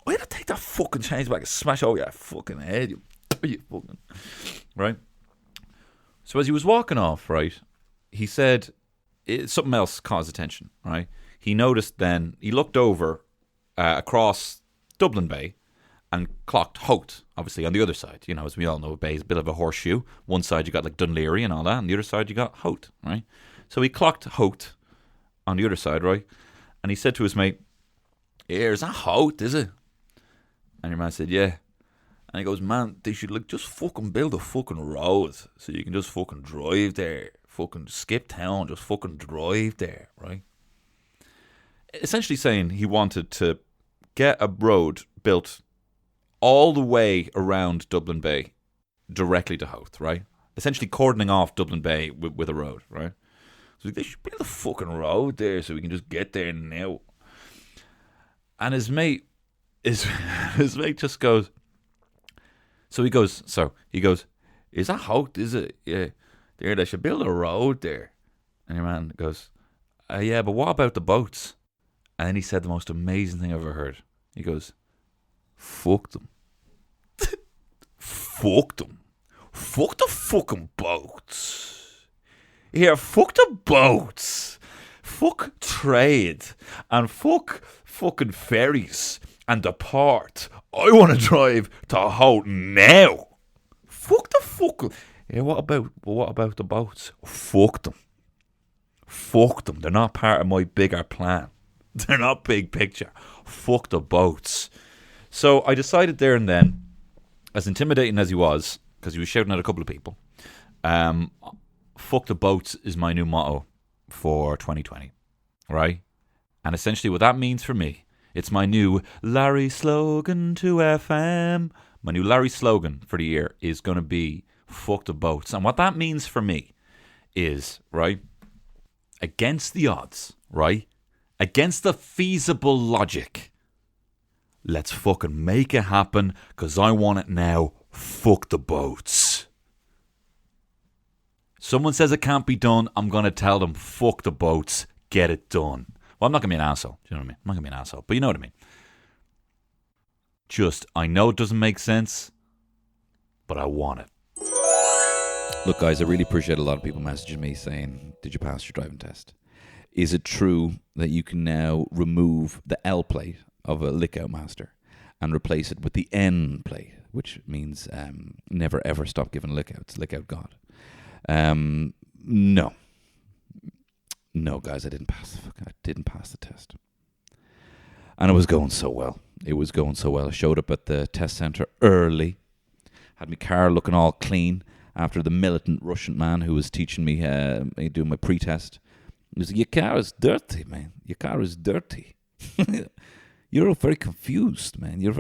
Oh, you should take that fucking change back and smash over your fucking head. You fucking... Right? So as he was walking off, right, he said, something else caught his attention, right? He noticed then, he looked over across Dublin Bay and clocked Howth, obviously, on the other side. As we all know, Bay is a bit of a horseshoe. One side you got like Dunleary and all that, and the other side you got Howth, right? So he clocked Howth on the other side, right? And he said to his mate, here, is that Howth, is it? And your man said, yeah. And he goes, man, they should just fucking build a fucking road so you can just fucking drive there. Fucking skip town, just fucking drive there, right? Essentially saying he wanted to get a road built all the way around Dublin Bay directly to Howth, right? Essentially cordoning off Dublin Bay with a road, right? So they should build a fucking road there so we can just get there now. And his mate just goes, he goes, is that Howth, is it? Yeah. There, they should build a road there. And your man goes, yeah, but what about the boats? And then he said the most amazing thing I've ever heard. He goes, fuck them. Fuck them. Fuck the fucking boats. Yeah, fuck the boats. Fuck trade. And fuck fucking ferries and the port. I want to drive to Howth now. Fuck the fucking... Yeah, what about the boats? Fuck them. Fuck them. They're not part of my bigger plan. They're not big picture. Fuck the boats. So I decided there and then, as intimidating as he was, because he was shouting at a couple of people, fuck the boats is my new motto for 2020, right? And essentially what that means for me, it's my new Larry slogan to FM. My new Larry slogan for the year is going to be fuck the boats. And what that means for me is, right, against the odds, right, against the feasible logic, let's fucking make it happen because I want it now. Fuck the boats. Someone says it can't be done, I'm going to tell them, fuck the boats, get it done. Well, I'm not going to be an asshole. Do you know what I mean? I'm not going to be an asshole, but you know what I mean. I know it doesn't make sense, but I want it. Look, guys, I really appreciate a lot of people messaging me saying, did you pass your driving test? Is it true that you can now remove the L plate of a lick-out master and replace it with the N plate, which means never ever stop giving lick-outs, lick-out God? No. No, guys, I didn't pass the test. And it was going so well. I showed up at the test centre early, had my car looking all clean after the militant Russian man who was teaching me doing my pre-test. He was like, your car is dirty, man. Your car is dirty. You're very confused, man. Your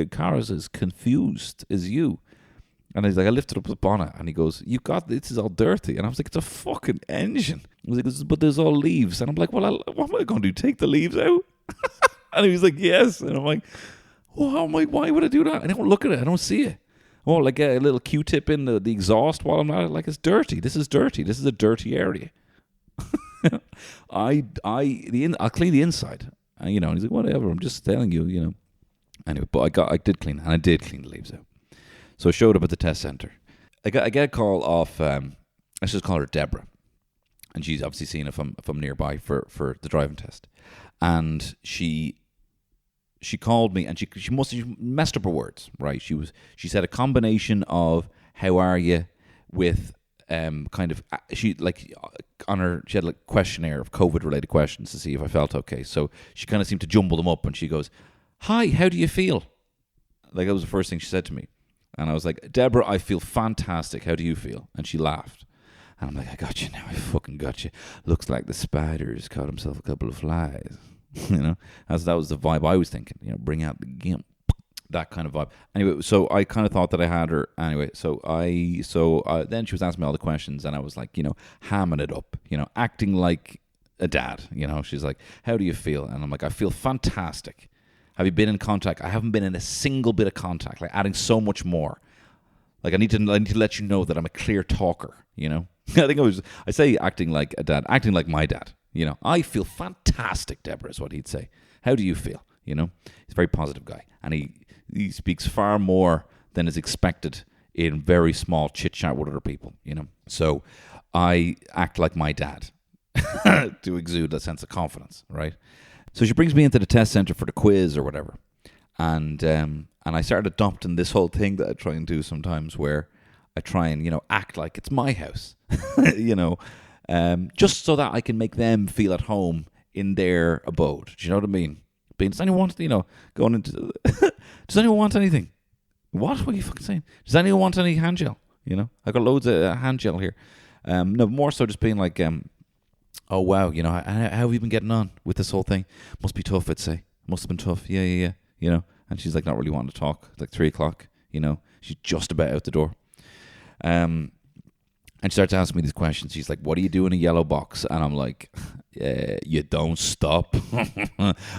car is as confused as you. And he's like, I lifted up the bonnet, and he goes, this is all dirty. And I was like, it's a fucking engine. He was like, but there's all leaves. And I'm like, well, what am I going to do? Take the leaves out? And he was like, yes. And I'm like, well, why would I do that? I don't look at it. I don't see it. Oh, like a little Q-tip in the exhaust while I'm at it. Like, it's dirty. This is dirty. This is a dirty area. I'll clean the inside. And he's like, whatever. I'm just telling you, Anyway, but I did clean, and I did clean the leaves out. So I showed up at the test centre. I get a call off, let's just call her Deborah. And she's obviously seen if I'm nearby for the driving test. And she called me, and she messed up her words, right? She said a combination of how are you with she had like questionnaire of COVID related questions to see if I felt okay. So she kind of seemed to jumble them up, and she goes, "Hi, how do you feel?" Like that was the first thing she said to me. And I was like, "Deborah, I feel fantastic. How do you feel?" And she laughed. And I'm like, "I got you now. I fucking got you. Looks like the spider's caught himself a couple of flies." As that was the vibe I was thinking. Bring out the gimp, that kind of vibe. Anyway, so I kind of thought that I had her. Anyway, so then she was asking me all the questions, and I was like, hamming it up, acting like a dad. She's like, "How do you feel?" And I'm like, "I feel fantastic. Have you been in contact?" I haven't been in a single bit of contact, like adding so much more. Like I need to let you know that I'm a clear talker, I think I say acting like a dad, acting like my dad. I feel fantastic, Deborah, is what he'd say. How do you feel? He's a very positive guy. And he speaks far more than is expected in very small chit-chat with other people, So I act like my dad to exude a sense of confidence, right? So she brings me into the test centre for the quiz or whatever. And I started adopting this whole thing that I try and do sometimes where I try and, act like it's my house, just so that I can make them feel at home in their abode. Do you know what I mean? Does anyone want, going into... Does anyone want anything? What are you fucking saying? Does anyone want any hand gel? I got loads of hand gel here. No, more so just being like, oh, wow, how have you been getting on with this whole thing? Must be tough, I'd say. Must have been tough. Yeah. And she's like not really wanting to talk. It's like 3 o'clock, She's just about out the door. And she starts asking me these questions. She's like, "What do you do in a yellow box?" And I'm like, "You don't stop.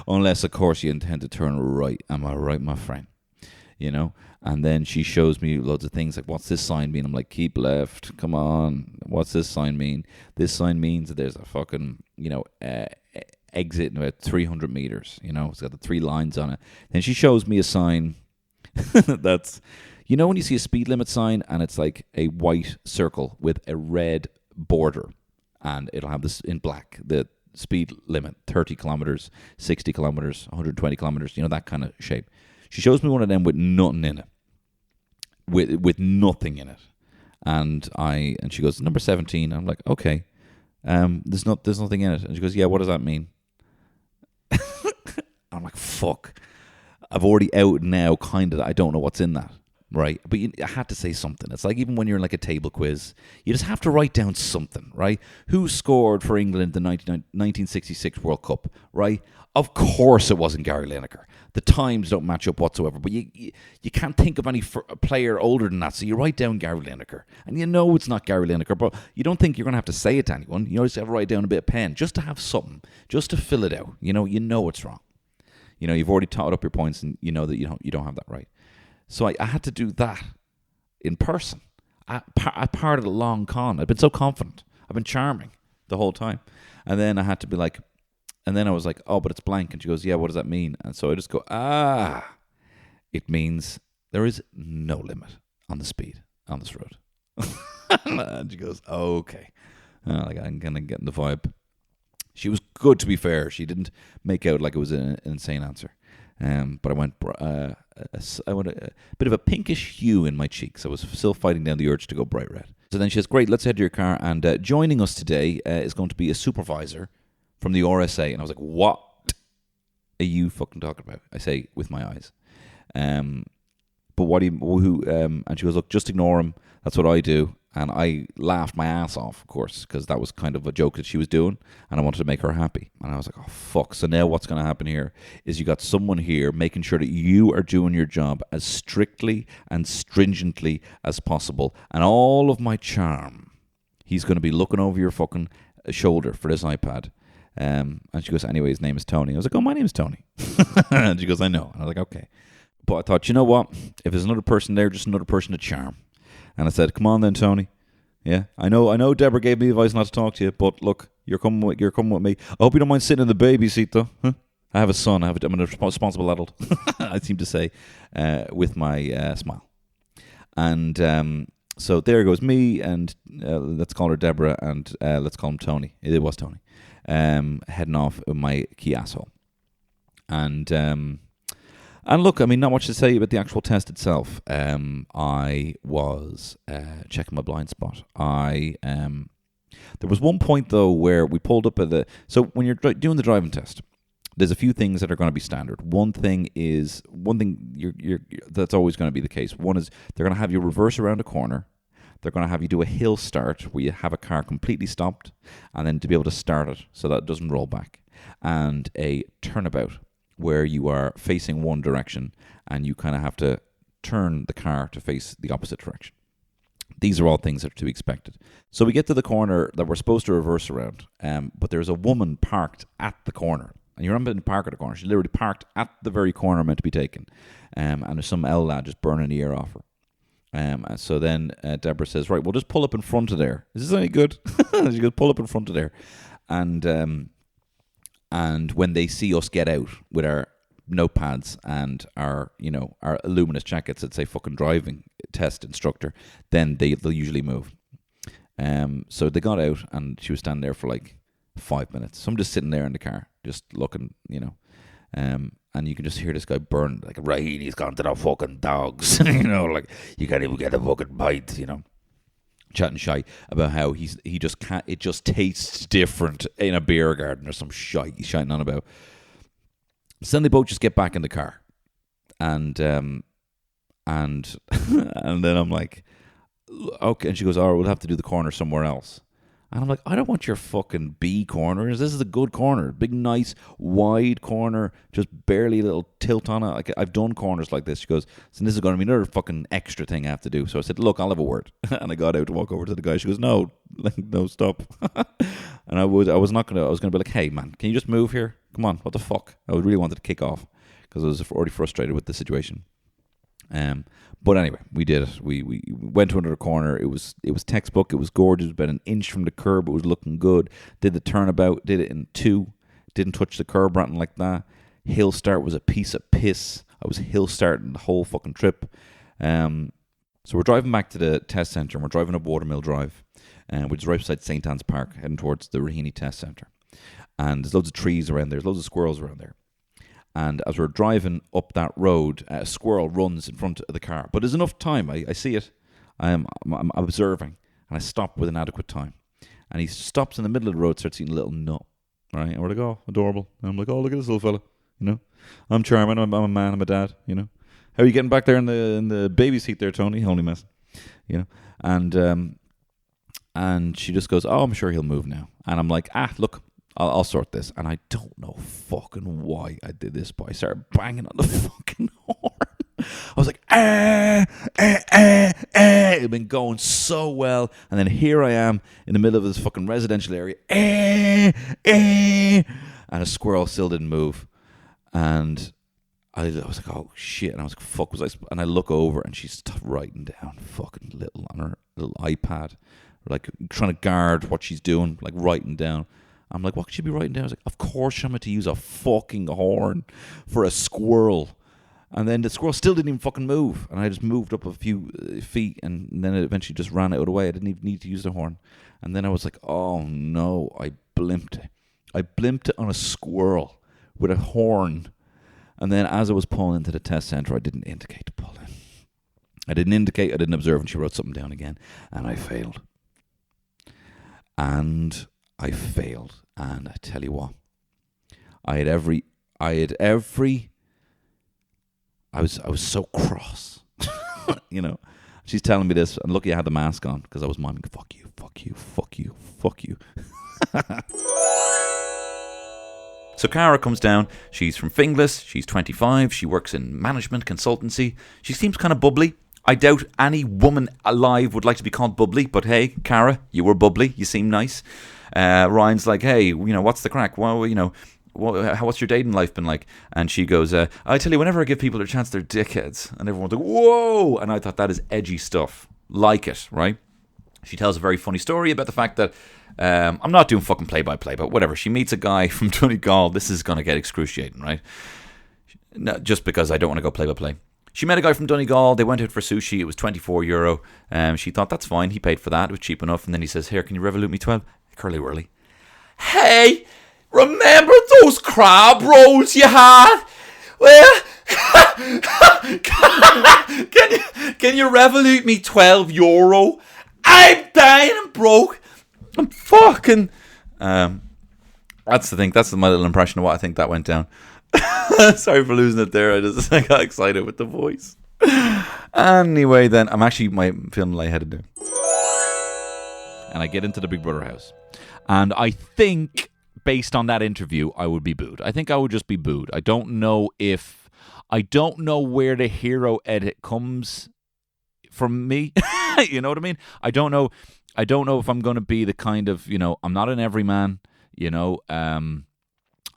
Unless, of course, you intend to turn right. Am I right, my friend?" And then she shows me loads of things like, "What's this sign mean?" I'm like, "Keep left. Come on. What's this sign mean?" This sign means that there's a fucking, exit in about 300 meters. It's got the 3 lines on it. Then she shows me a sign that's... when you see a speed limit sign and it's like a white circle with a red border and it'll have this in black, the speed limit, 30 kilometers, 60 kilometers, 120 kilometers, that kind of shape. She shows me one of them with nothing in it, with nothing in it. And she goes, "Number 17. I'm like, "Okay. There's nothing in it." And she goes, "Yeah, what does that mean?" I'm like, fuck. I've already out now kind of, I don't know what's in that. Right, but I had to say something. It's like even when you're in like a table quiz, you just have to write down something, right? Who scored for England in the 1966 World Cup, right? Of course it wasn't Gary Lineker. The times don't match up whatsoever, but you can't think of any player older than that, so you write down Gary Lineker. And it's not Gary Lineker, but you don't think you're going to have to say it to anyone. You just have to write down a bit of pen, just to have something, just to fill it out. You know it's wrong. You've already totted up your points, and you know that you don't have that right. So I had to do that in person. I part of the long con. I've been so confident. I've been charming the whole time. And then I had to be like, and then I was like, "Oh, but it's blank." And she goes, "Yeah, what does that mean?" And so I just go, it means there is no limit on the speed on this road. And she goes, "Okay." I'm kind of getting the vibe. She was good, to be fair. She didn't make out like it was an insane answer. But I went a bit of a pinkish hue in my cheeks. I was still fighting down the urge to go bright red. So then she says, "Great, let's head to your car." And joining us today is going to be a supervisor from the RSA. And I was like, "What are you fucking talking about?" I say with my eyes. But what do you? And she goes, "Look, just ignore him. That's what I do." And I laughed my ass off, of course, because that was kind of a joke that she was doing, and I wanted to make her happy. And I was like, oh, fuck. So now what's going to happen here is you got someone here making sure that you are doing your job as strictly and stringently as possible. And all of my charm, he's going to be looking over your fucking shoulder for this iPad. And she goes, anyway, his name is Tony. I was like, oh, my name is Tony. And she goes, I know. And I was like, okay. But I thought, you know what? If there's another person there, just another person to charm. And I said, come on then, Tony. Yeah, I know Deborah gave me advice not to talk to you, but look, you're coming with me. I hope you don't mind sitting in the baby seat, though. Huh? I have a son. I'm a responsible adult, I seem to say, with my smile. And so there goes me, and let's call her Deborah, and let's call him Tony. It was Tony. Heading off with my key asshole. And look, I mean, not much to say about the actual test itself. I was checking my blind spot. There was one point, though, where we pulled up at the... So when you're doing the driving test, there's a few things that are going to be standard. One thing that's always going to be the case. One is they're going to have you reverse around a corner. They're going to have you do a hill start where you have a car completely stopped, and then to be able to start it so that it doesn't roll back. And a turnabout, where you are facing one direction and you kind of have to turn the car to face the opposite direction. These are all things that are to be expected. So we get to the corner that we're supposed to reverse around, but there's a woman parked at the corner. And you remember to park at the corner. She literally parked at the very corner meant to be taken. And there's some L lad just burning the ear off her. And so then Deborah says, right, we'll just pull up in front of there. Is this any good? She goes, pull up in front of there. And when they see us get out with our notepads and our luminous jackets that say fucking driving test instructor, then they'll usually move. So they got out, and she was standing there for like 5 minutes. So I'm just sitting there in the car, just looking, and you can just hear this guy burn, like, right, he's gone to the fucking dogs. Like, you can't even get a fucking bite, chatting shy about how he just can't. It just tastes different in a beer garden or some shite he's shouting on about. So then they both just get back in the car, and and then I'm like, okay. And she goes, "Oh, we'll have to do the corner somewhere else." And I'm like, I don't want your fucking B corners. This is a good corner, big, nice, wide corner, just barely a little tilt on it. Like, I've done corners like this. She goes, so this is going to be another fucking extra thing I have to do. So I said, look, I'll have a word. And I got out to walk over to the guy. She goes, no, stop. And I was going to be like, hey man, can you just move here? Come on, what the fuck? I really wanted to kick off because I was already frustrated with the situation. But anyway, we did it. We went to another corner. It was textbook. It was gorgeous. It was about an inch from the curb. It was looking good. Did the turnabout. Did it in 2. Didn't touch the curb or anything like that. Hill start was a piece of piss. I was hill starting the whole fucking trip. So we're driving back to the test centre, and we're driving up Watermill Drive, which is right beside St. Anne's Park, heading towards the Raheny Test Centre. And there's loads of trees around there. There's loads of squirrels around there. And as we're driving up that road, a squirrel runs in front of the car. But there's enough time. I see it. I'm observing. And I stop with an adequate time. And he stops in the middle of the road, starts eating a little nut. Right? And we're like, oh, adorable. And I'm like, oh, look at this little fella. I'm charming. I'm a man. I'm a dad. How are you getting back there in the baby seat there, Tony? Holy mess. And she just goes, oh, I'm sure he'll move now. And I'm like, look. I'll sort this. And I don't know fucking why I did this, but I started banging on the fucking horn. I was like, It had been going so well. And then here I am in the middle of this fucking residential area. And a squirrel still didn't move. And I was like, oh shit. And I was like, fuck was I? And I look over and she's writing down fucking little on her little iPad, like trying to guard what she's doing, like writing down. I'm like, what could she be writing down? I was like, of course I'm going to use a fucking horn for a squirrel. And then the squirrel still didn't even fucking move. And I just moved up a few feet, and then it eventually just ran out of the way. I didn't even need to use the horn. And then I was like, oh no, I blimped it. I blimped it on a squirrel with a horn. And then as I was pulling into the test centre, I didn't indicate to pull in. I didn't indicate, I didn't observe, and she wrote something down again. And I failed. And I tell you what, I was so cross, She's telling me this, and lucky I had the mask on because I was miming, fuck you, fuck you, fuck you, fuck you. So Cara comes down. She's from Finglas. She's 25. She works in management consultancy. She seems kind of bubbly. I doubt any woman alive would like to be called bubbly, but hey, Cara, you were bubbly. You seem nice. Ryan's like, hey, what's the crack? Well, what's your dating life been like? And she goes, I tell you, whenever I give people a chance, they're dickheads. And everyone's like, whoa! And I thought, that is edgy stuff. Like it, right? She tells a very funny story about the fact that I'm not doing fucking play-by-play, but whatever. She meets a guy from Donegal. This is going to get excruciating, right? No, just because I don't want to go play-by-play. She met a guy from Donegal. They went out for sushi. It was €24. She thought, that's fine. He paid for that. It was cheap enough. And then he says, here, can you Revolut me 12? Curly whirly. Hey, remember those crab rolls you had? Well, can you Revolut me €12? I'm dying and broke. I'm fucking... that's the thing. That's my little impression of what I think that went down. Sorry for losing it there. I got excited with the voice. Anyway, then I'm actually feeling lightheaded there. And I get into the Big Brother house, and I think based on that interview, I would be booed. I think I would just be booed. I don't know where the hero edit comes from me. You know what I mean? I don't know if I'm going to be the kind of, I'm not an everyman. I'm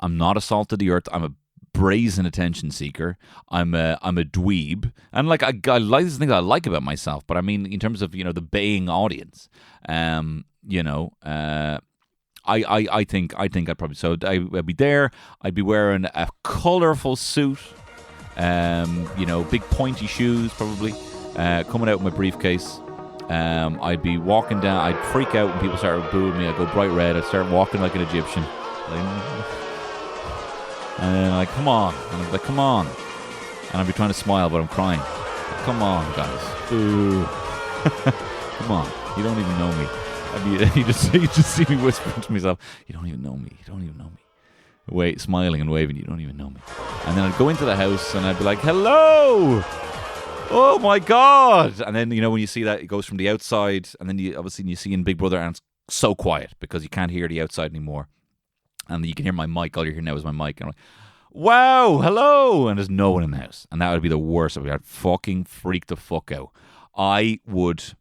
not a salt of the earth. I'm a brazen attention seeker. I'm a dweeb, and like I like this thing that I like about myself. But I mean, in terms of the baying audience, I think I'd probably I'd be there. I'd be wearing a colourful suit, big pointy shoes, probably coming out with my briefcase. I'd be walking down. I'd freak out when people started booing me. I'd go bright red. I'd start walking like an Egyptian. And then like, come on. And I'd be like, come on. And I'd be trying to smile, but I'm crying. Like, come on, guys. Boo. Come on. You don't even know me. You just see me whispering to myself, you don't even know me. You don't even know me. Wait, smiling and waving, you don't even know me. And then I'd go into the house and I'd be like, hello. Oh my God. And then, when you see that, it goes from the outside, and then you see in Big Brother, and it's so quiet because you can't hear the outside anymore. And you can hear my mic. All you hear now is my mic. And I'm like, wow, hello. And there's no one in the house. And that would be the worst. I'd fucking freak the fuck out. I would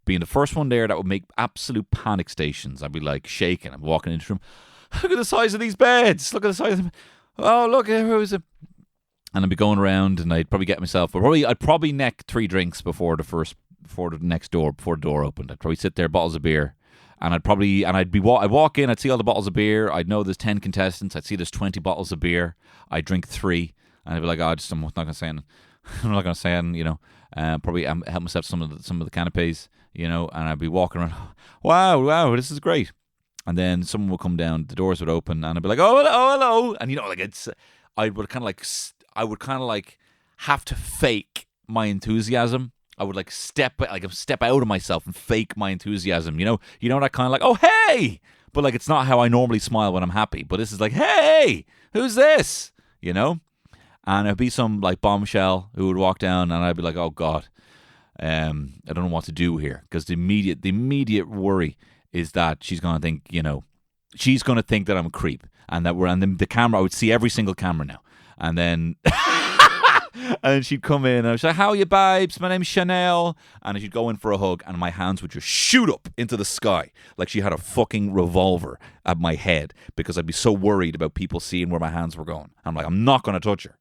be in the first one there. That would make absolute panic stations. I'd be like shaking. I'm walking into the room. Look at the size of these beds. Look at the size of them. Oh, look, who is it? And I'd be going around, and I'd probably get myself, I'd probably neck 3 drinks before the door opened. I'd probably sit there, bottles of beer. And I'd walk in, I'd see all the bottles of beer. I'd know there's 10 contestants. I'd see there's 20 bottles of beer. I'd drink 3. And I'd be like, I'm not going to say anything. I'm not going to say anything, probably help myself some of the canapes, and I'd be walking around. Wow, this is great. And then someone would come down, the doors would open, and I'd be like, oh, hello. And, I would kind of like have to fake my enthusiasm. I would step out of myself and fake my enthusiasm. That kind of like, oh, hey! But it's not how I normally smile when I'm happy. But this is like, hey, who's this? And it'd be some bombshell who would walk down, and I'd be like, oh God, I don't know what to do here. Because the immediate worry is that she's going to think, she's going to think that I'm a creep. And that the camera, I would see every single camera now. And then... And she'd come in and I was like, how are you, babes? My name's Chanel. And she'd go in for a hug, and my hands would just shoot up into the sky like she had a fucking revolver at my head, because I'd be so worried about people seeing where my hands were going. I'm like, I'm not going to touch her.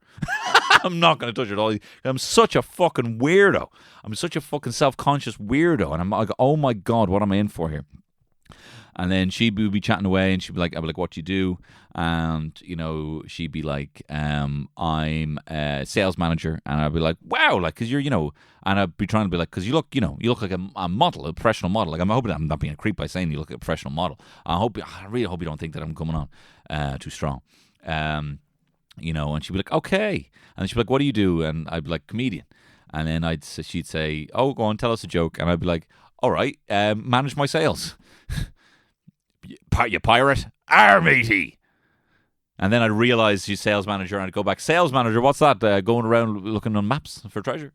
I'm not going to touch her at all. I'm such a fucking weirdo. I'm such a fucking self-conscious weirdo. And I'm like, oh my God, what am I in for here? And then she'd be chatting away, and she'd be like, I'd be like, what do you do? And, she'd be like, I'm a sales manager. And I'd be like, wow, because you're, and I'd be trying to be like, because you look like a model, a professional model. I'm hoping I'm not being a creep by saying you look like a professional model. I really hope you don't think that I'm coming on too strong. And she'd be like, okay. And then she'd be like, what do you do? And I'd be like, comedian. And then she'd say, oh, go on, tell us a joke. And I'd be like, all right, manage my sales. You pirate? Matey. And then I'd realize she's sales manager, and I'd go back, sales manager, what's that? Going around looking on maps for treasure.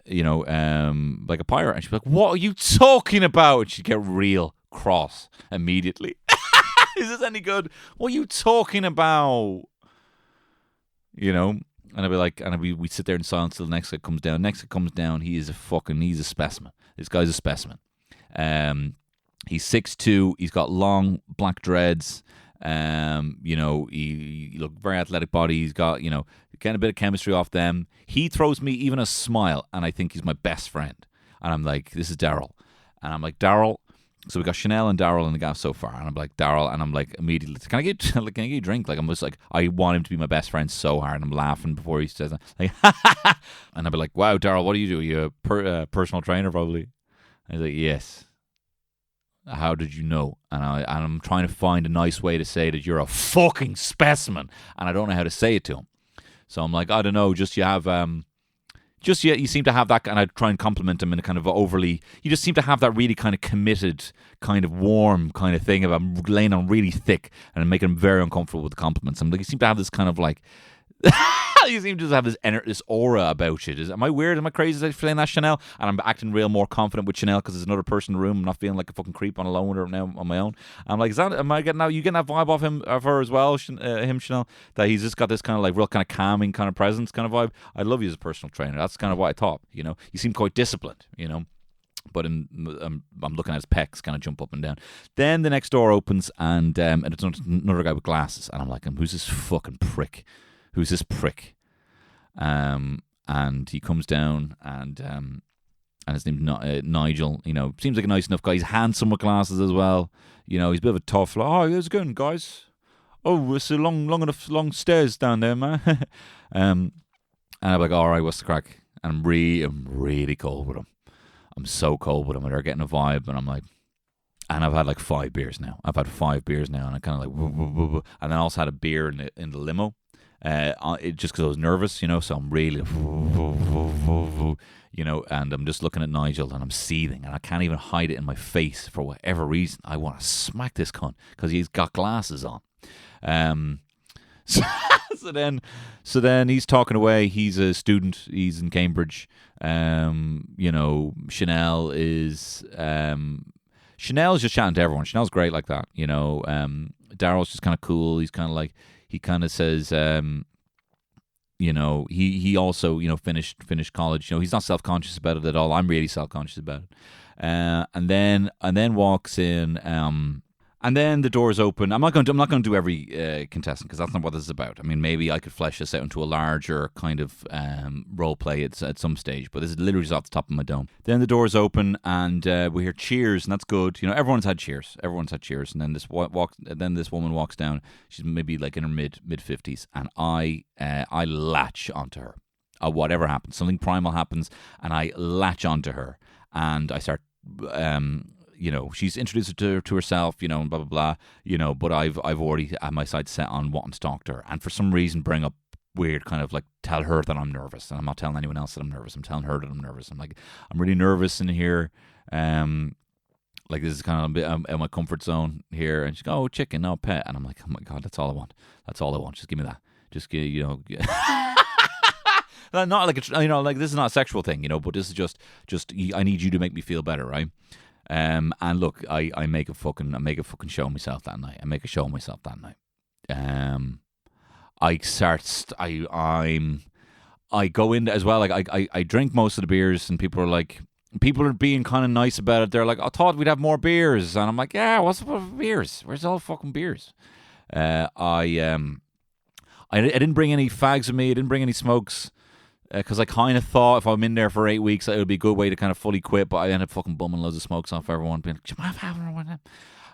like a pirate. And she'd be like, what are you talking about? And she'd get real cross immediately. Is this any good? What are you talking about? And I'd be like, we'd sit there in silence till the next guy comes down. Next guy comes down, he's a specimen. This guy's a specimen. He's 6'2", he's got long black dreads. He looked very athletic body. He's got, getting a bit of chemistry off them. He throws me even a smile, and I think he's my best friend. And I'm like, this is Daryl. And I'm like, Daryl. So we got Chanel and Daryl in the gaff so far. And I'm like, Daryl, and I'm like, immediately, can I get a drink? Like, I'm just like, I want him to be my best friend so hard. And I'm laughing before he says that. Like, and I'll be like, wow, Daryl, what do you do? Are you a personal trainer, probably? And he's like, yes. How did you know? And I'm trying to find a nice way to say that you're a fucking specimen, and I don't know how to say it to him. So I'm like, I don't know. You seem to have that, and I try and compliment him in a kind of overly. You just seem to have that really kind of committed, kind of warm kind of thing about laying on really thick and making him very uncomfortable with the compliments. I'm like, you seem to have this kind of like. You seem to just have this aura about you. Am I weird? Am I crazy saying that, Chanel? And I'm acting real more confident with Chanel because there's another person in the room. I'm not feeling like a fucking creep on alone with her now on my own. I'm like, am I getting that? You getting that vibe off him, of her as well, Chanel? That he's just got this kind of like real kind of calming kind of presence kind of vibe. I love you as a personal trainer. That's kind of what I thought. You seem quite disciplined. But I'm looking at his pecs kind of jump up and down. Then the next door opens and it's another guy with glasses, and I'm like, who's this fucking prick? Who's this prick? And he comes down and his name's Nigel. Seems like a nice enough guy. He's handsome with glasses as well. He's a bit of a tough. Like, oh, how's it going, guys? Oh, it's a long stairs down there, man. And I'm like, all right, what's the crack? And I'm really cold with him. I'm so cold with him, and they're getting a vibe, and I'm like, and I've had like 5 beers now. And I kind of like, woo, woo, woo, woo. And then I also had a beer in the limo. Just because I was nervous, so I'm really, and I'm just looking at Nigel and I'm seething and I can't even hide it in my face for whatever reason. I want to smack this cunt because he's got glasses on. So then he's talking away. He's a student. He's in Cambridge. Chanel's just chatting to everyone. Chanel's great like that. Daryl's just kind of cool. He's kind of like. He kind of says, he also, finished college. He's not self-conscious about it at all. I'm really self-conscious about it. And then walks in. And then the doors open. I'm not going to do every contestant because that's not what this is about. I mean, maybe I could flesh this out into a larger kind of role play at some stage, but this is literally just off the top of my dome. Then the doors open and we hear cheers, and that's good. Everyone's had cheers. And then this woman walks down. She's maybe like in her mid 50s, and I latch onto her. Whatever happens, something primal happens, and I latch onto her, and I start. She's introduced to herself, and blah, blah, blah, but I've already had my sights set on wanting to talk to her. And for some reason, bring up weird kind of like tell her that I'm nervous. And I'm not telling anyone else that I'm nervous. I'm telling her that I'm nervous. I'm like, I'm really nervous in here. Like this is kind of a bit out of my comfort zone here. And she's like, oh, chicken, no pet. And I'm like, oh my God, that's all I want. Just give me that. Just give, not like, like this is not a sexual thing, but this is just I need you to make me feel better, right? And look, I make a fucking show of myself that night. I go in as well. Like I drink most of the beers, and people are being kind of nice about it. They're like, I thought we'd have more beers, and I'm like, yeah, what's the beers? Where's all the fucking beers? I didn't bring any fags with me. I didn't bring any smokes. Because I kind of thought if I'm in there for 8 weeks, it would be a good way to kind of fully quit. But I ended up fucking bumming loads of smokes off everyone. Being like, do you mind having one?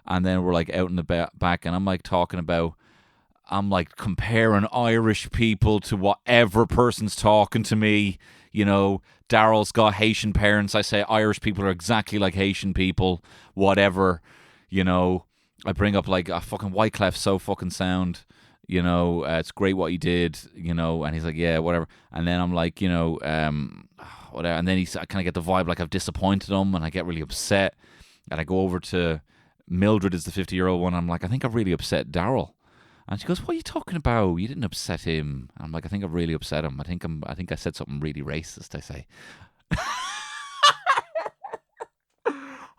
And then we're like out in the back, and I'm like comparing Irish people to whatever person's talking to me. Daryl's got Haitian parents. I say Irish people are exactly like Haitian people. Whatever. I bring up like a fucking Wyclef so fucking sound. It's great what he did, and he's like, yeah, whatever. And then I'm like, whatever. And then I kind of get the vibe like I've disappointed him, and I get really upset. And I go over to Mildred, is the 50-year-old one. I'm like, I think I've really upset Daryl. And she goes, what are you talking about? You didn't upset him. And I'm like, I think I've really upset him. I think I said something really racist, I say.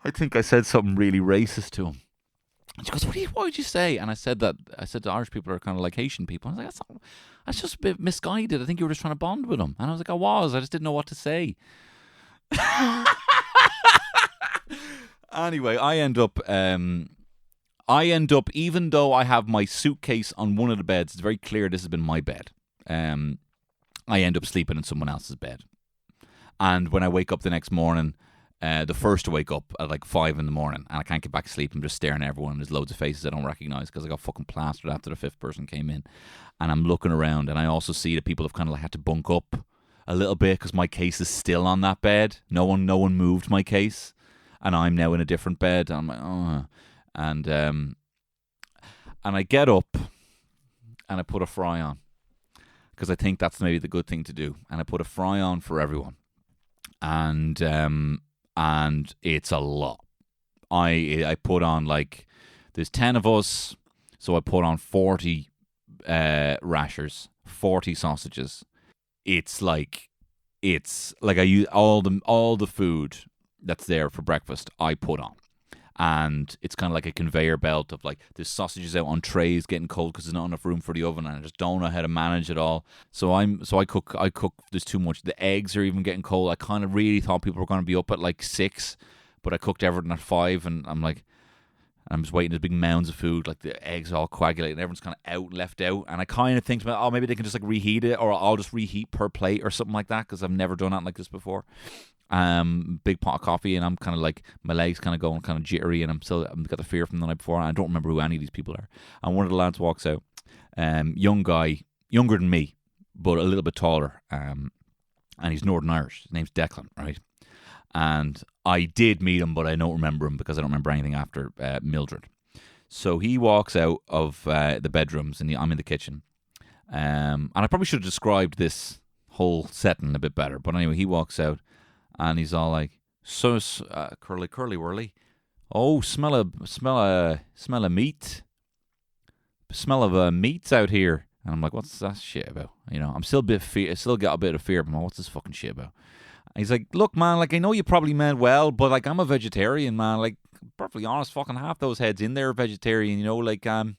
I think I said something really racist to him. And she goes, what would you say? And I said that Irish people are kind of like Haitian people. I was like, that's just a bit misguided. I think you were just trying to bond with them. And I was like, I just didn't know what to say. Anyway, I end up, even though I have my suitcase on one of the beds, it's very clear this has been my bed. I end up sleeping in someone else's bed. And when I wake up the next morning, the first to wake up at like 5 a.m, and I can't get back to sleep. I'm just staring at everyone, and there's loads of faces I don't recognise because I got fucking plastered after the fifth person came in. And I'm looking around, and I also see that people have kind of like had to bunk up a little bit because my case is still on that bed. No one moved my case, and I'm now in a different bed. And I'm like, oh, and I get up, and I put a fry on because I think that's maybe the good thing to do. And I put a fry on for everyone, and it's a lot. I put on, like, there's 10 of us, so I put on 40 rashers, 40 sausages. It's like I use all the food that's there for breakfast I put on. And it's kind of like a conveyor belt of, like, there's sausages out on trays getting cold because there's not enough room for the oven, and I just don't know how to manage it all. So I cook. There's too much. The eggs are even getting cold. I kind of really thought people were going to be up at like 6, but I cooked everything at 5, and I'm just waiting. There's big mounds of food, like the eggs are all coagulated, and everyone's kind of out, left out. And I kind of think to myself, oh, maybe they can just like reheat it, or I'll just reheat per plate or something like that, because I've never done that like this before. Big pot of coffee, and I'm kind of like, my legs kind of going kind of jittery, and I've got the fear from the night before, and I don't remember who any of these people are. And one of the lads walks out, young guy, younger than me, but a little bit taller, and he's Northern Irish. His name's Declan, right? And I did meet him, but I don't remember him because I don't remember anything after Mildred. So he walks out of the bedrooms, and I'm in the kitchen. And I probably should have described this whole setting a bit better, but anyway, he walks out. And he's all like, so curly whirly. Oh, smell of meat. Smell of meats out here. And I'm like, what's that shit about? You know, I'm still still got a bit of fear. But what's this fucking shit about? And he's like, look, man, like, I know you probably meant well, but like, I'm a vegetarian, man. Like, perfectly honest, fucking half those heads in there are vegetarian. You know, like, and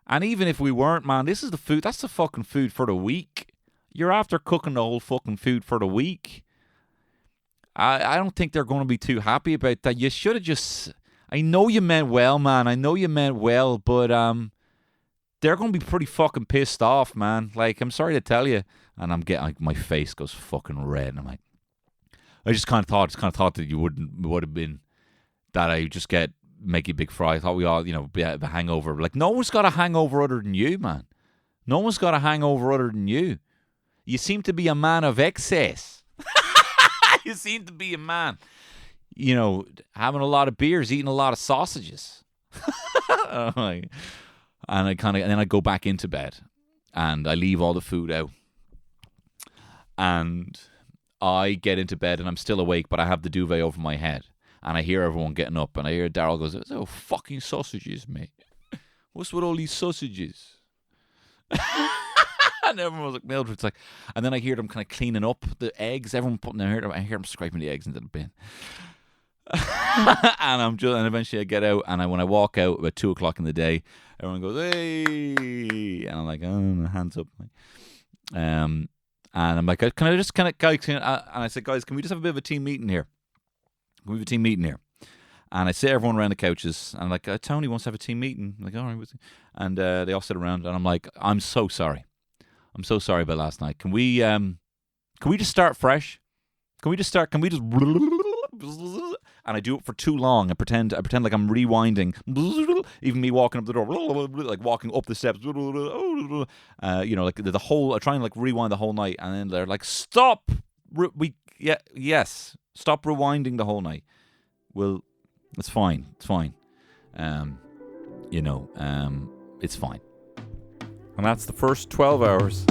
even if we weren't, man, this is the food. That's the fucking food for the week. You're after cooking the whole fucking food for the week. I don't think they're going to be too happy about that. You should have just... I know you meant well, man. I know you meant well, but they're going to be pretty fucking pissed off, man. Like, I'm sorry to tell you. And I'm getting... like, my face goes fucking red. And I'm like... I just kind of thought that you would have been... that I just make you big fry. I thought we all, have a hangover. Like, no one's got a hangover other than you, man. No one's got a hangover other than you. You seem to be a man of excess. You seem to be a man, having a lot of beers, eating a lot of sausages. And then I go back into bed, and I leave all the food out, and I get into bed, and I'm still awake, but I have the duvet over my head, and I hear everyone getting up, and I hear Daryl goes, "Oh, fucking sausages, mate! What's with all these sausages?" And everyone was like, Mildred's like, and then I hear them kind of cleaning up the eggs. Everyone putting their hair. I hear them scraping the eggs into the bin. And eventually I get out, and when I walk out about 2:00 in the day, everyone goes, "Hey!" And I'm like, "Oh, hands up!" And I'm like, "Can I just guys?" And I said, "Guys, can we just have a bit of a team meeting here? Can we have a team meeting here?" And I sit everyone around the couches, and I'm like, "Tony wants to have a team meeting." I'm like, all right, and they all sit around, and I'm like, "I'm so sorry. I'm so sorry about last night. Can we just start fresh? Can we just and I do it for too long. I pretend like I'm rewinding. Even me walking up the door, like walking up the steps. Like the whole. I try and like rewind the whole night, and then they're like, "Stop! Stop rewinding the whole night." Well, it's fine. It's fine. It's fine. And that's the first 12 hours.